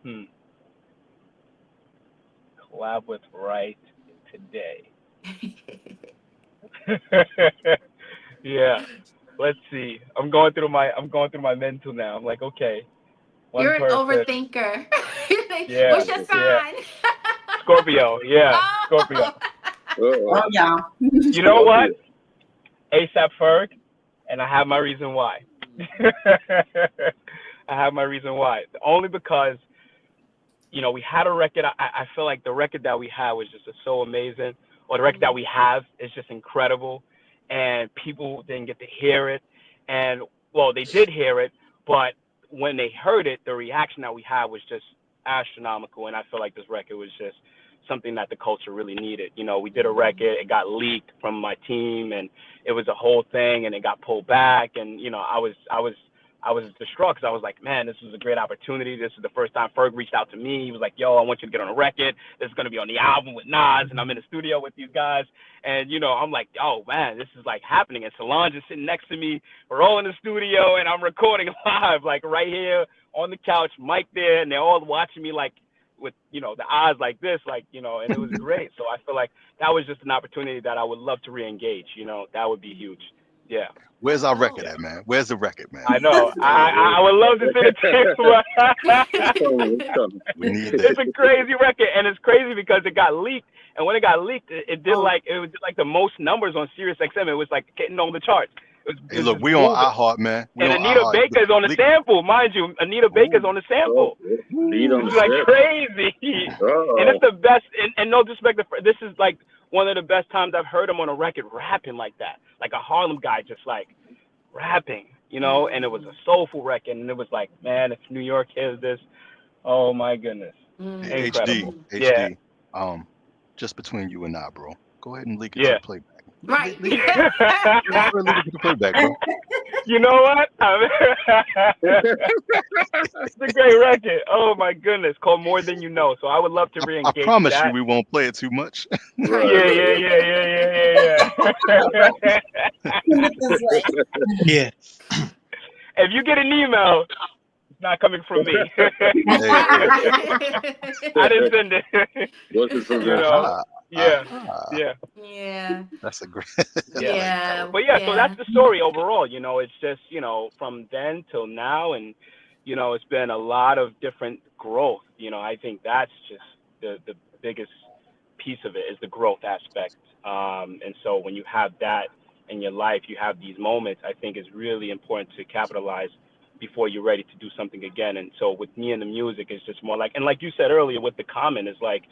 Hmm. Collab with right today. Yeah. Let's see. I'm going through my mental now. I'm like, okay, one You're an person. overthinker. Yeah. What's your Yeah. sign? Scorpio. Yeah. Scorpio. Oh. Oh yeah. You know what? ASAP Ferg, and I have my reason why. I have my reason why. Only because we had a record. I feel like the record that we had was just so amazing, or the record that we have is just incredible, and people didn't get to hear it, and well, they did hear it, but when they heard it, the reaction that we had was just astronomical, and I feel like this record was just something that the culture really needed. We did a record, it got leaked from my team, and it was a whole thing, and it got pulled back, and I was distraught, because I was like, man, this was a great opportunity. This is the first time Ferg reached out to me. He was like, yo, I want you to get on a record. This is going to be on the album with Nas, and I'm in the studio with these guys. And, I'm like, oh, man, this is like happening. And Solange is sitting next to me. We're all in the studio, and I'm recording live, like right here on the couch, mic there, and they're all watching me like with, the eyes like this, like, and it was great. So I feel like that was just an opportunity that I would love to re-engage. That would be huge. Yeah. Where's our record Yeah. at, man? Where's the record, man? I know. I would love to see it too. We need It's that. a crazy record, and it's crazy because it got leaked. And when it got leaked, it did Oh, like the most numbers on Sirius XM. It was like getting on the charts. It Hey, was look, just we on moving. iHeart, man. We And on Anita iHeart. Baker's on the sample, mind you. Anita Baker's Oh, on the sample. Lead on the It's like set. crazy. And it's Oh, the best. And no disrespect, this is like one of the best times I've heard him on a record rapping like that, like a Harlem guy, just like rapping, And it was a soulful record, and it was like, man, if New York hears this, oh my goodness, hey, HD, incredible. Yeah, HD. Just between you and I, bro. Go ahead and leak it to yeah. the playback. Right. Leak it. Go ahead and leak it to the playback, bro. You know what? It's a great record. Oh my goodness, called More Than You Know. So I would love to I re-engage with promise you, that. we won't play it too much. Right. Yeah. send it this way. Yeah. If you get an email, it's not coming from me. Hey, hey. I didn't send it. wasn't from you the. know. Aha. Yeah. Aha. Yeah. Yeah. That's a great. I Yeah. like that Yeah. one. But yeah, so Yeah. that's the story overall. It's just, from then till now, and it's been a lot of different growth. I think that's just the biggest piece of it is the growth aspect. And so when you have that in your life, you have these moments. I think it's really important to capitalize before you're ready to do something again. And so with me and the music, it's just more like, and like you said earlier with the comment, is like,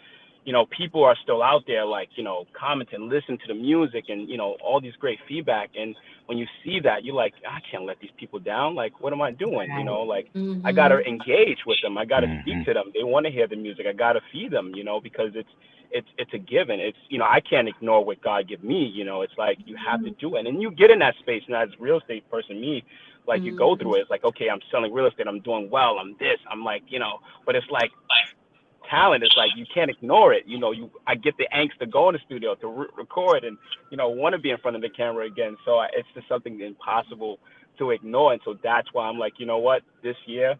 people are still out there, like, commenting, listen to the music, and all these great feedback. And when you see that, you're like, I can't let these people down. Like, what am I doing? Like, I gotta Mm-hmm. engage with them. I gotta Mm-hmm. speak to them. They want to hear the music. I gotta feed them. Because it's a given. It's I can't ignore what God give me. It's like you have to do it, and you get in that space. And as a real estate person, me, like you go Mm-hmm. through it. It's like, okay, I'm selling real estate. I'm doing well. I'm this. I'm like, but it's like talent is like you can't ignore it. I get the angst to go in the studio to record and want to be in front of the camera again. So it's just something impossible to ignore. And so that's why I'm like, you know what, this year,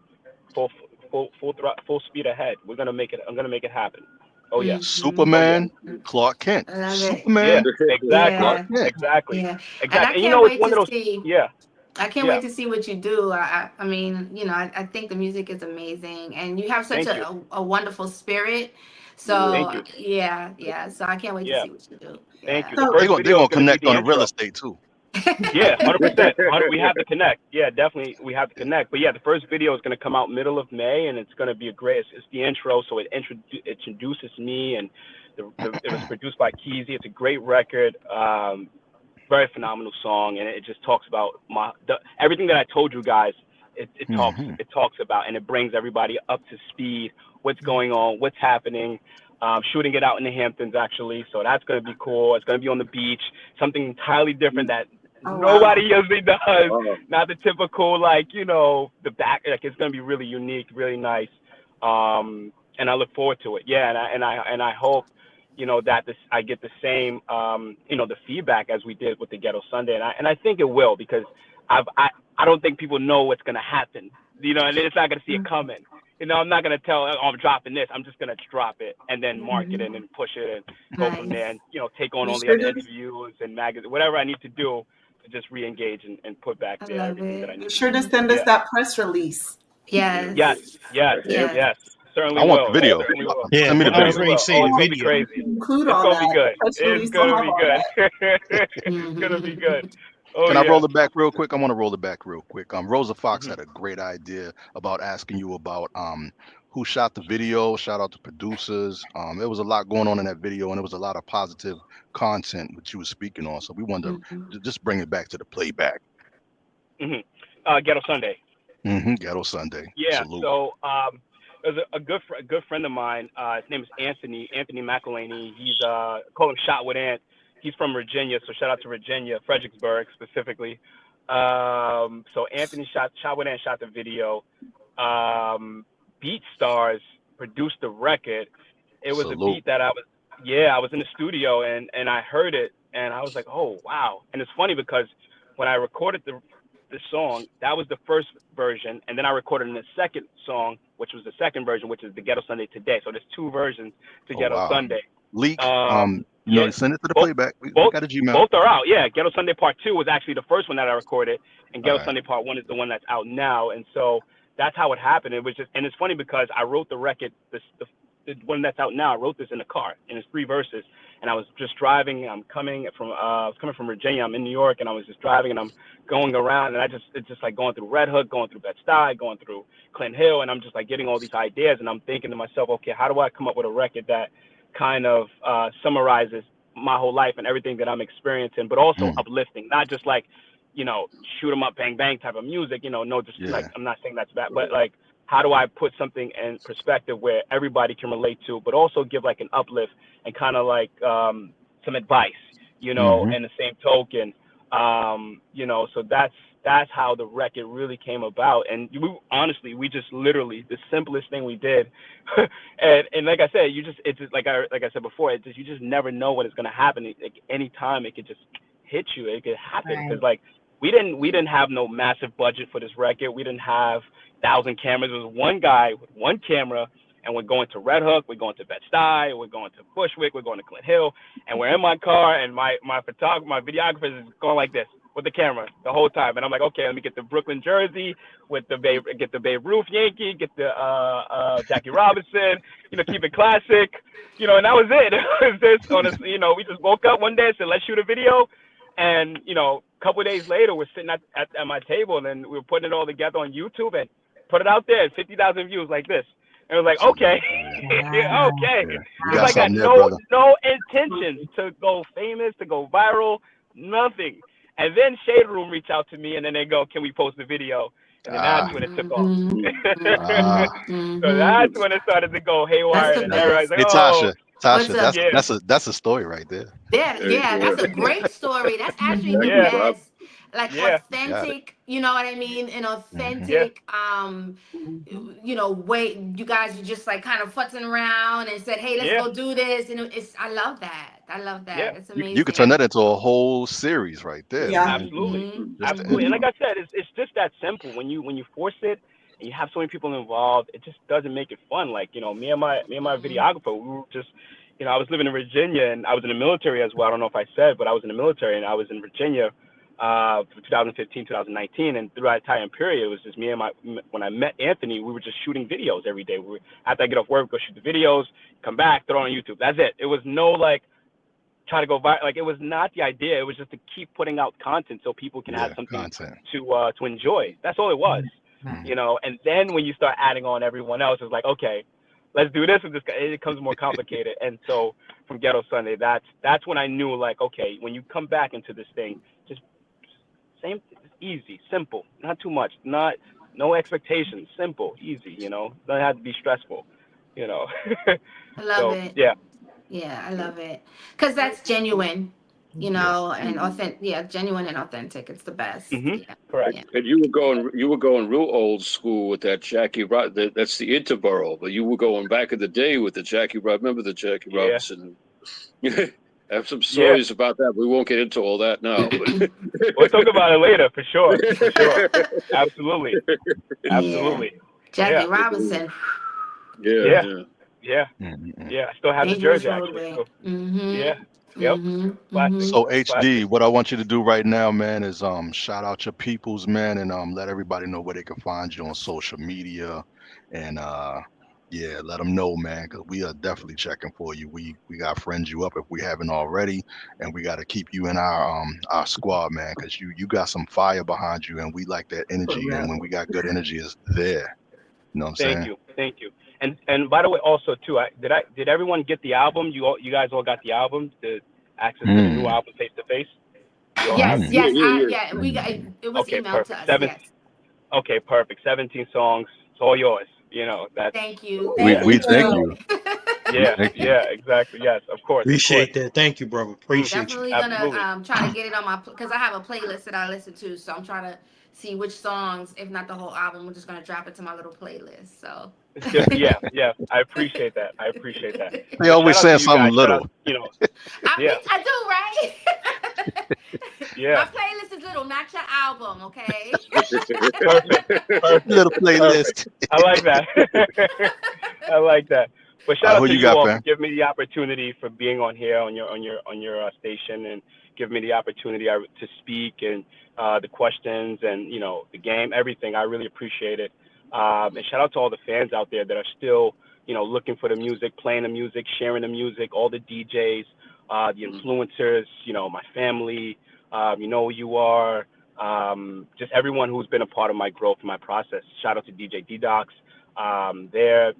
full full speed ahead. We're gonna make it. I'm gonna make it happen. Oh yeah. Mm-hmm. Oh yeah. Superman, Clark Kent. I love it. Yeah. Superman, Exactly. Clark Yeah. Kent. Exactly. Yeah. And I Exactly. And can't it's wait one to of those. see. Yeah. I can't Yeah. wait to see what you do. I mean, I think the music is amazing, and you have such Thank you. a wonderful spirit. Thank So you. yeah. So I can't wait to Yeah. see what you do. Thank you. Yeah. The So, They're first gonna they're video is gonna gonna be connect the on the real intro. estate too. Yeah, 100%. We have to connect. Yeah, definitely, we have to connect. But yeah, the first video is going to come out middle of May, and it's going to be a great. It's the intro, so it introduces me, and it was produced by Keezy. It's a great record, very phenomenal song, and it just talks about everything that I told you guys. Mm-hmm. It talks about, and it brings everybody up to speed. What's going on? What's happening? Shooting it out in the Hamptons, actually. So that's going to be cool. It's going to be on the beach, something entirely different that oh wow. nobody usually does. Oh, Not the typical, like, the back. Like, it's going to be really unique, really nice. And I look forward to it. Yeah, and I hope, that I get the same, the feedback as we did with the Ghetto Sunday, and I think it will, because I don't think people know what's going to happen. And it's not going to see it coming. I'm not gonna tell, oh, I'm dropping this. I'm just gonna drop it and then market it and push it and go from there, Nice. and take on Be all the sure other to interviews and magazines, whatever I need to do to just re-engage and put back I there love everything that I it. be need to sure do. to send us Yeah. that press release. Yes. Yes. Yes. Yes. Yes. I Certainly want the will. video. Certainly will. Yeah. Send me the I was video. Certainly ready to will. say Oh, the it's gonna be video. crazy. Include It's all gonna be that. The good. press It's release will gonna have be all good. that. It's gonna be good. Oh Can I yeah. roll it back real quick? I want to roll it back real quick. Rosa Fox hmm had a great idea about asking you about who shot the video. Shout out to producers. There was a lot going on in that video, and it was a lot of positive content which you were speaking on. So we wanted Mhm. to just bring it back to the playback. hmm Ghetto Sunday. Ghetto Sunday. Yeah. Salute. So there's a good friend of mine. His name is Anthony McElhaney. He's call him Shot with Ant. He's from Virginia, so shout out to Virginia, Fredericksburg specifically. So Anthony Shot with Ant shot the video. Beat Stars produced the record. It was a Salute. beat that I was in the studio, and I heard it, and I was like, oh wow. And it's funny because when I recorded the song, that was the first version, and then I recorded the second song, which was the second version, which is the Ghetto Sunday today. So there's two versions to Oh Ghetto wow. Sunday. Leak. Um, You know, send it to the both playback. We both got a Gmail. both are out. Yeah, Ghetto Sunday Part Two was actually the first one that I recorded, and All Ghetto right. Sunday Part One is the one that's out now. And so that's how it happened. It was just, and it's funny because I wrote the record, the one that's out now. I wrote this in the car, and it's 3 verses. And I was just driving. I was coming from Virginia. I'm in New York, and I was just driving, and I'm going around, and it's just like going through Red Hook, going through Bed-Stuy, going through Clinton Hill, and I'm just like getting all these ideas, and I'm thinking to myself, okay, how do I come up with a record that kind of summarizes my whole life and everything that I'm experiencing, but also Mm, uplifting, not just like, shoot 'em up, bang bang type of music. No, just like, yeah. I'm not saying that's bad, but like, how do I put something in perspective where everybody can relate to, but also give like an uplift and kind of like some advice, Mm-hmm. and the same token, so that's how the record really came about. And we just literally the simplest thing we did, and like I said, it's just like I said before, you just never know when it's gonna happen. Like anytime it could just hit you, it could happen Right. because like we didn't have no massive budget for this record. We didn't have 1,000 cameras. It was one guy with one camera, and we're going to Red Hook, we're going to Bed-Stuy, we're going to Bushwick, we're going to Clint Hill, and we're in my car, and my videographer is going like this with the camera the whole time, and I'm like, okay, let me get the Brooklyn jersey with get the Babe Ruth Yankee, get the Jackie Robinson, keep it classic, and that was it. It was just honestly, we just woke up one day and said, let's shoot a video, and a couple of days later, we're sitting at my table, and then we were putting it all together on YouTube and put it out there, 50,000 views like this. And it was like, okay, Wow. okay. Yeah. You Because got I got something there, no brother. intentions to go famous, to go viral, nothing. And then Shade Room reached out to me, and then they go, can we post the video? And then that's Ah, when it took off. ah. So that's when it started to go That's haywire, the and That's everybody's best. like, Hey oh, Tasha, What's Tasha, up? yeah, that's a story right there. Yeah, that's a great story. That's actually the Thank you, yeah, Bob. best, like yeah, You got it. authentic, you know what I mean? An Mm-hmm. yeah, authentic, way you guys are just like kind of futzing around and said, hey, let's yeah, go do this. And I love that. I love yeah. that. It's You could amazing. turn that into a whole series right there, Yeah. man. Absolutely, Just the absolutely. And like intro. I said, it's just that simple. When you force it and you have so many people involved, it just doesn't make it fun. Like me and my videographer, we were just, I was living in Virginia and I was in the military as well. I don't know if I said, but I was in the military and I was in Virginia from 2015, 2019, and through that entire period, it was just me and when I met Anthony, we were just shooting videos every day. After I get off work, go shoot the videos, come back, throw it on YouTube. That's it. It was no like try to go viral. Like it was not the idea. It was just to keep putting out content so people can have Yeah, something content. to enjoy. That's all it was, Right. Hmm. And then when you start adding on everyone else, it's like, okay, let's do this, and this it becomes more complicated. And so from Ghetto Sunday, that's when I knew like, okay, when you come back into this thing, just same, easy, simple, not too much, not no expectations, simple, easy. Doesn't have to be stressful. You know. I love So it. yeah. Yeah, I love it. Because that's genuine, Yeah. and authentic. Yeah, genuine and authentic. It's the best. Yeah. Correct. Yeah. And you were going real old school with that That's the Interborough, but you were going back in the day with the Jackie. Remember the Jackie Yeah. Robinson? I have some Yeah. stories about that. We won't get into all that now, but We'll talk about it later for sure. For sure. Absolutely. Yeah. Absolutely. Jackie Yeah. Robinson, yeah, Yeah. yeah. Yeah. Mm-hmm. Yeah. I still have the Dangerous jersey Road actually. Way. So yeah. Mm-hmm. Yep. Mm-hmm. Classic. Mm-hmm. So HD, Classic. what I want you to do right now, man, is shout out your peoples, man, and let everybody know where they can find you on social media, and yeah, let them know, man, because we are definitely checking for you. We got friends you up if we haven't already, and we got to keep you in our squad, man, because you got some fire behind you, and we like that For energy, and real. when we got good energy, it's there. You know what I'm Thank saying? you. Thank you. And by the way, also too, did everyone get the album? You guys all got the album, the access to the new Mm, album face to face. You all have Yes, it. mm, Yeah, yes. yeah, yeah. Yeah, we got mm. it was Okay. emailed to Perfect. us. Yes. Okay. Perfect. 17 songs. It's all yours. That's Thank you. We Thank yeah. Thank we thank you. you. you. We Yeah. thank you. Yeah. Exactly. Yes. Of course. Of course. Appreciate that. Thank you, brother. Appreciate you. Definitely gonna Absolutely. try to get it on my because I have a playlist that I listen to, so I'm trying to see which songs, if not the whole album, we're just gonna drop it to my little playlist. So It's good. Yeah, yeah. I appreciate that. I appreciate that. They But always shout out to saying you guys. something Shout out, little. yeah, I do, right? yeah. My playlist is little, not your album, okay? Perfect. Perfect. Little Perfect. playlist. I like that. I like that. But All shout right, out who to you you got, all for fam? giving me the opportunity for being on here on your station and giving me the opportunity to speak and the questions and the game, everything. I really appreciate it. And shout out to all the fans out there that are still looking for the music, playing the music, sharing the music, all the DJs, the influencers, my family, you know who you are, just everyone who's been a part of my growth and my process. Shout out to DJ D-Docs there,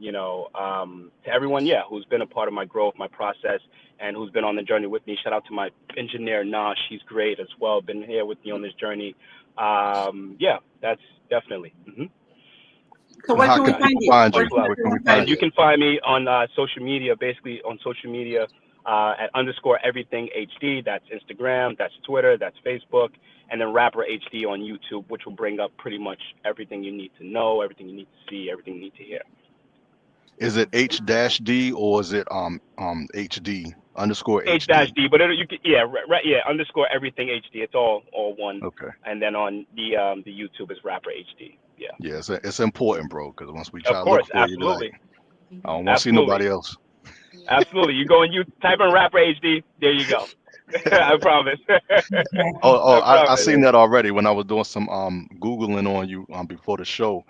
to everyone, yeah, who's been a part of my growth, my process, and who's been on the journey with me. Shout out to my engineer, Nash. She's great as well, been here with me on this journey. Yeah, that's definitely. So And where how can we can Guys, find people you? find Where you? much can love. Where can we everyone find find And you? you you? can find me on social media, basically on social media at underscore everything HD. That's Instagram, that's Twitter, that's Facebook, and then Rapper HD on YouTube, which will bring up pretty much everything you need to know, everything you need to see, everything you need to hear. Is it H dash D or is it HD underscore H HD? dash D, but you can yeah underscore everything HD. It's all one, Okay. and then on the YouTube is Rapper HD. Yeah, Yeah, it's important, bro, because once we of try to look course, for you, be like, absolutely, I don't want to see absolutely, nobody else. absolutely. You go and you type in Rapper HD. There you go. I promise. Oh, I I promise. seen that already when I was doing some googling on you before the show.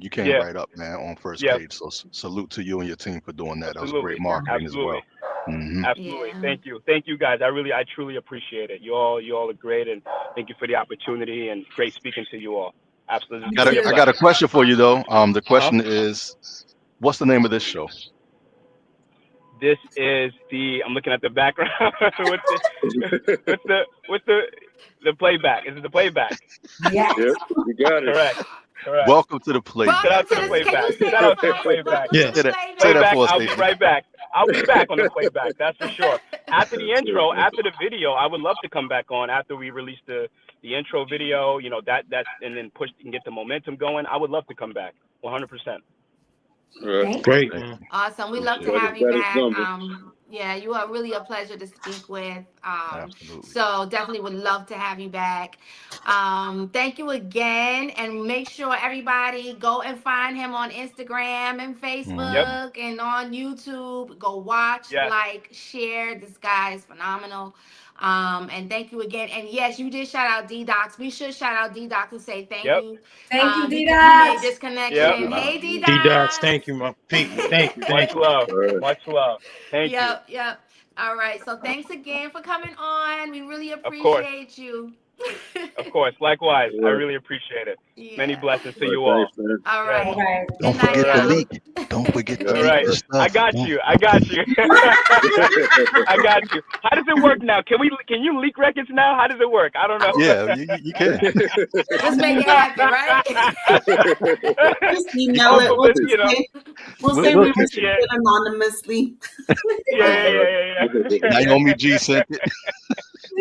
You came Yeah, right up, man, on first yeah, page. So salute to you and your team for doing that. That was great absolutely, marketing as absolutely, well. Hmm. absolutely. Thank you guys. I truly appreciate it. You all are great, and thank you for the opportunity and great speaking to you all. Absolutely, it's truly a I got a blessing. question for you though. The Uh huh. question is, what's the name of this show? This is the. I'm looking at the background. what's the what's the playback? Is it the playback? Yes. Yep, you got it. Correct. Correct. Welcome to the Shout playback. out Welcome to to the this. Can you playback. say Shout that out to the right? playback. Welcome to Yes. the Say that Playback. for us, I'll be Stacey. right back. I'll be back on the playback. That's for sure. After the That's intro, it. after the video, I would love to come back on after we release the intro video. That's and then push and get the momentum going. I would love to come back. 100%. All right. Thank you. Great, Thank man. you. Awesome. We love to Appreciate it. have you Got his back. number. Yeah, you are really a pleasure to speak with. Absolutely. So definitely would love to have you back. Thank you again. And make sure everybody go and find him on Instagram and Yep. Hmm. Facebook and on YouTube. Go watch, Yes. like, share. This guy is phenomenal. And thank you again. And yes, you did shout out D Docs. We should shout out D Docs and say thank Yep. you. Thank you, He made D-Dots. this Yep. connection. Shout out. Hey D D-Dots, Docs. thank you, my people. Thank you, Much thank you. love. All right. Much love. Thank you. Yep, yep. All right. So thanks again for coming on. We really Of course. appreciate you. Of course. Likewise. I All right. really appreciate it. Many Yeah. blessings to All right. you all. Thanks, man. All Yes. All right. right. Good Don't night, All forget to right. y'all. leak. Don't forget to All leak right. the I stuff. got Don't. you. I got you. I got you. How does it work now? Can you leak records now? How does it work? I don't know. Yeah, you can. Let's make it happen, right? Just email oh, it. but We'll We'll, say we'll we keep received yeah, it anonymously. yeah, All yeah, right. yeah, yeah. Naomi G sent it.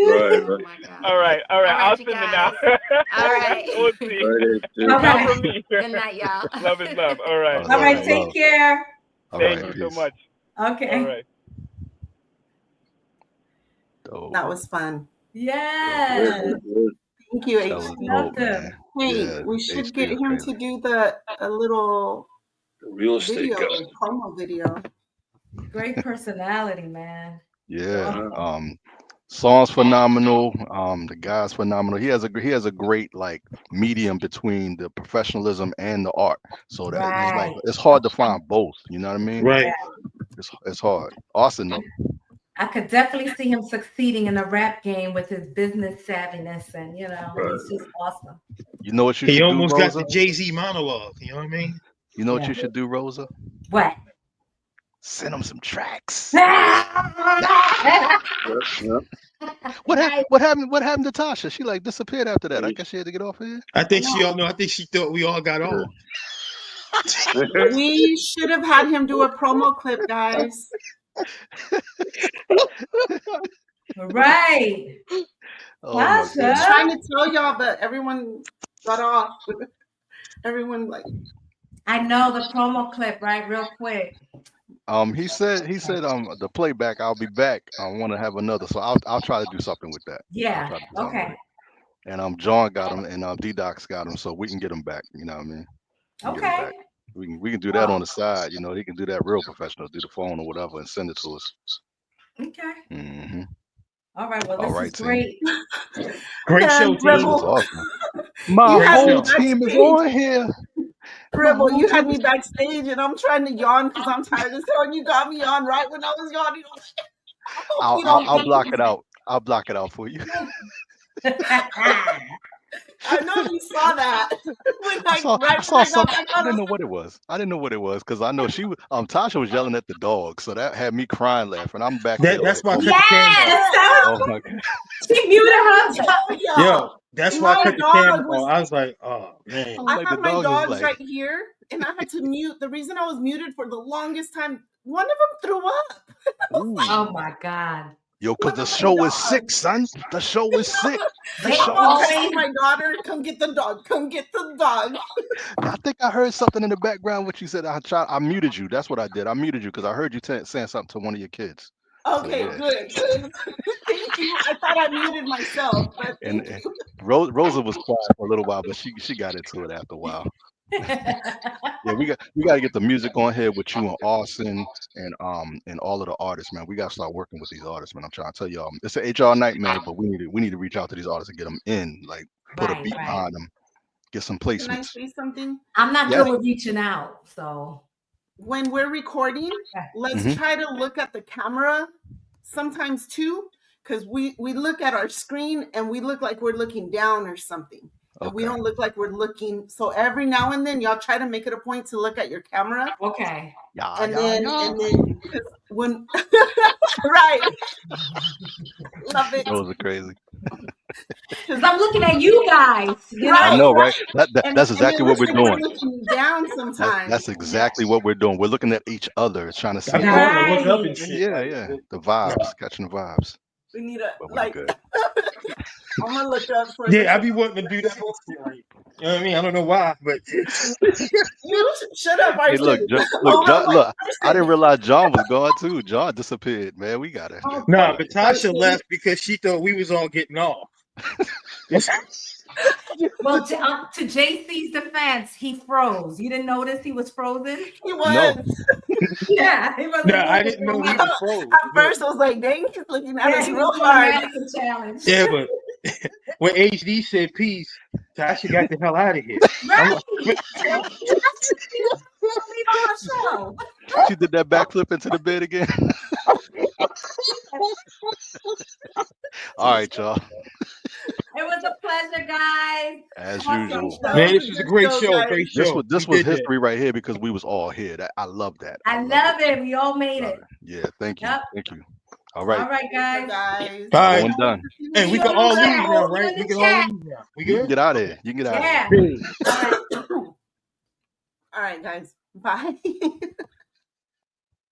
Right. Oh Right. my All gosh. right, all right. All I'll right, you send it now. guys. All right. we'll see. All right. All Not right. from me. Good night, y'all. Love is love. All right, All all Love right. is right. Take love. care. All Thank right, you so peace. much. All Okay. right. Dope. That was fun. Very Yes. good. Good. Thank you, That was HD. Loved dope, man. him. Hey, Yeah, we should HD get is him crazy. to do a little Real estate video, guy. promo video. Great personality, man. Yeah. Uh-huh. Song's phenomenal. The guy's phenomenal. He has a great like medium between the professionalism and the art. So that it's like Right. it's hard to find both. You know what I mean? Right. It's hard. Austin though. I could definitely see him succeeding in the rap game with his business savviness, and he's Right. just awesome. You know what you He should do, almost got Rosa? the Jay-Z monologue. You know what I mean? You know what Yeah. you should do, Rosa? What? Send him some tracks. Right. Yep. Yep. What happened to Tasha? She like disappeared after that. I Hey, guess she had to get off here. I I think she know. all know. I think she thought we all got off. yeah. We should have had him do a promo clip, guys. Right. Oh my I was goodness. Tasha. trying to tell y'all, but everyone got off. Everyone like, I know the promo clip, right? Real quick. He said the playback. I'll be back. I want to have another, so I'll try to do something with that. I'll Yeah. try to do something with Okay. it. And John got him, and D Doc's got him, so we can get him back. You know what I mean? We can get him Okay. back. We can do that on the side. You know, he can do that real professional, do the phone or whatever, and send it to us. Okay. Hmm. All right. Well, All this is right, team. great. Great Man, show, This team. was Rebel, awesome. My you Great had me whole show. team is backstage. on here. My Rebel, whole you had team me is. backstage, and I'm trying to yawn because I'm tired as hell. And you got me on right when I was yawning. I hope you don't I'll mind. block it out. I'll block it out for you. I know you saw that when I right when saw I got something. back I on. didn't know what it was. I didn't know what it was because I know she was. Tasha was yelling at the dog, so that had me crying laughing. I'm back there That's like, why I oh cut my, the camera Yes. on. oh my god. She muted Let me herself. tell y'all, Yo, that's why I my cut the camera dog on. was. I was like, oh man. I was I like, the have my dog was dogs like, right here, and I had to mute. The reason I was muted for the longest time, one of them threw up. I was like, Oh ooh, my God. yo, because one the of my show is sick, dogs. son. The show is sick. The They I show kept is always texting sick. my daughter, "Come get the dog. Come get the dog." I think I heard something in the background. What you said. I muted you. That's what I did. I muted you because I heard you saying something to one of your kids. So Okay, yeah, good, good. Thank you. I thought I muted myself, but and thank you. Rosa was quiet for a little while, but she got into it after a while. Yeah, we got to get the music on here with you and Austin and all of the artists, man. We got to start working with these artists, man. I'm trying to tell y'all, it's an HR nightmare, but we need to reach out to these artists and get them in, like put a right, beat right. behind them, get some Can I placements. say something? I'm not Yes. good with reaching out, so When we're recording, let's Hmm. try to look at the camera sometimes too, because we look at our screen and we look like we're looking down or something. And we Okay. don't look like we're looking. So every now and then, y'all try to make it a point to look at your camera, okay. Yeah, and yeah, then yeah. and then because when right, love it, Those are crazy. Because because I'm looking at you guys, I right, know, right? right, That's and it exactly what looks we're like we're doing. looking down sometimes. That's exactly what we're doing. We're looking at each other, trying to I see be like, wanting to look up Right. and shit. yeah, Like, yeah, the nah. vibes, catching the vibes. We need a But we're like. good. I'm gonna look up so it Yeah, looks I like be wanting to do that and shit. Like, you know what I mean? I don't know why, but you shut up, Hey, Arson. Look, Hold on, John. one Look, I didn't person. realize John was gone too. John disappeared, man. We gotta. Oh, nah. poor But Yeah. Tasha person. left because she thought we was all getting off. Well, to JC's defense, he froze. You didn't notice he was frozen? He No. was. Yeah, he wasn't Nah, I moving didn't for a know he while. was froze. At But first, I was like, dang, he's looking at Yeah, us he real was doing a hard. mannequin challenge. yeah, but when HD said peace, Tasha got the hell out of here. I'm Right. like, She was leave our show. She did that backflip into the bed again. All right, y'all. It was a pleasure, guys. As Awesome usual. That man, show. was this a was a good great show, show. guys. Great show. We This was did that. history right here because we was all here. I love that. I I love it. love it. We all made Love it. it. Yeah. Thank you. Yep. Thank you. All right. All right, Later, guys. guys. All Follow right. and Can't wait done. to see Hey, what See we you you can in the all guys leave chat. now, See you right? in We the can all chat. leave now. We You can good? get out of here. You can get out of here. Yeah. Peace. All right. All right, guys. Bye.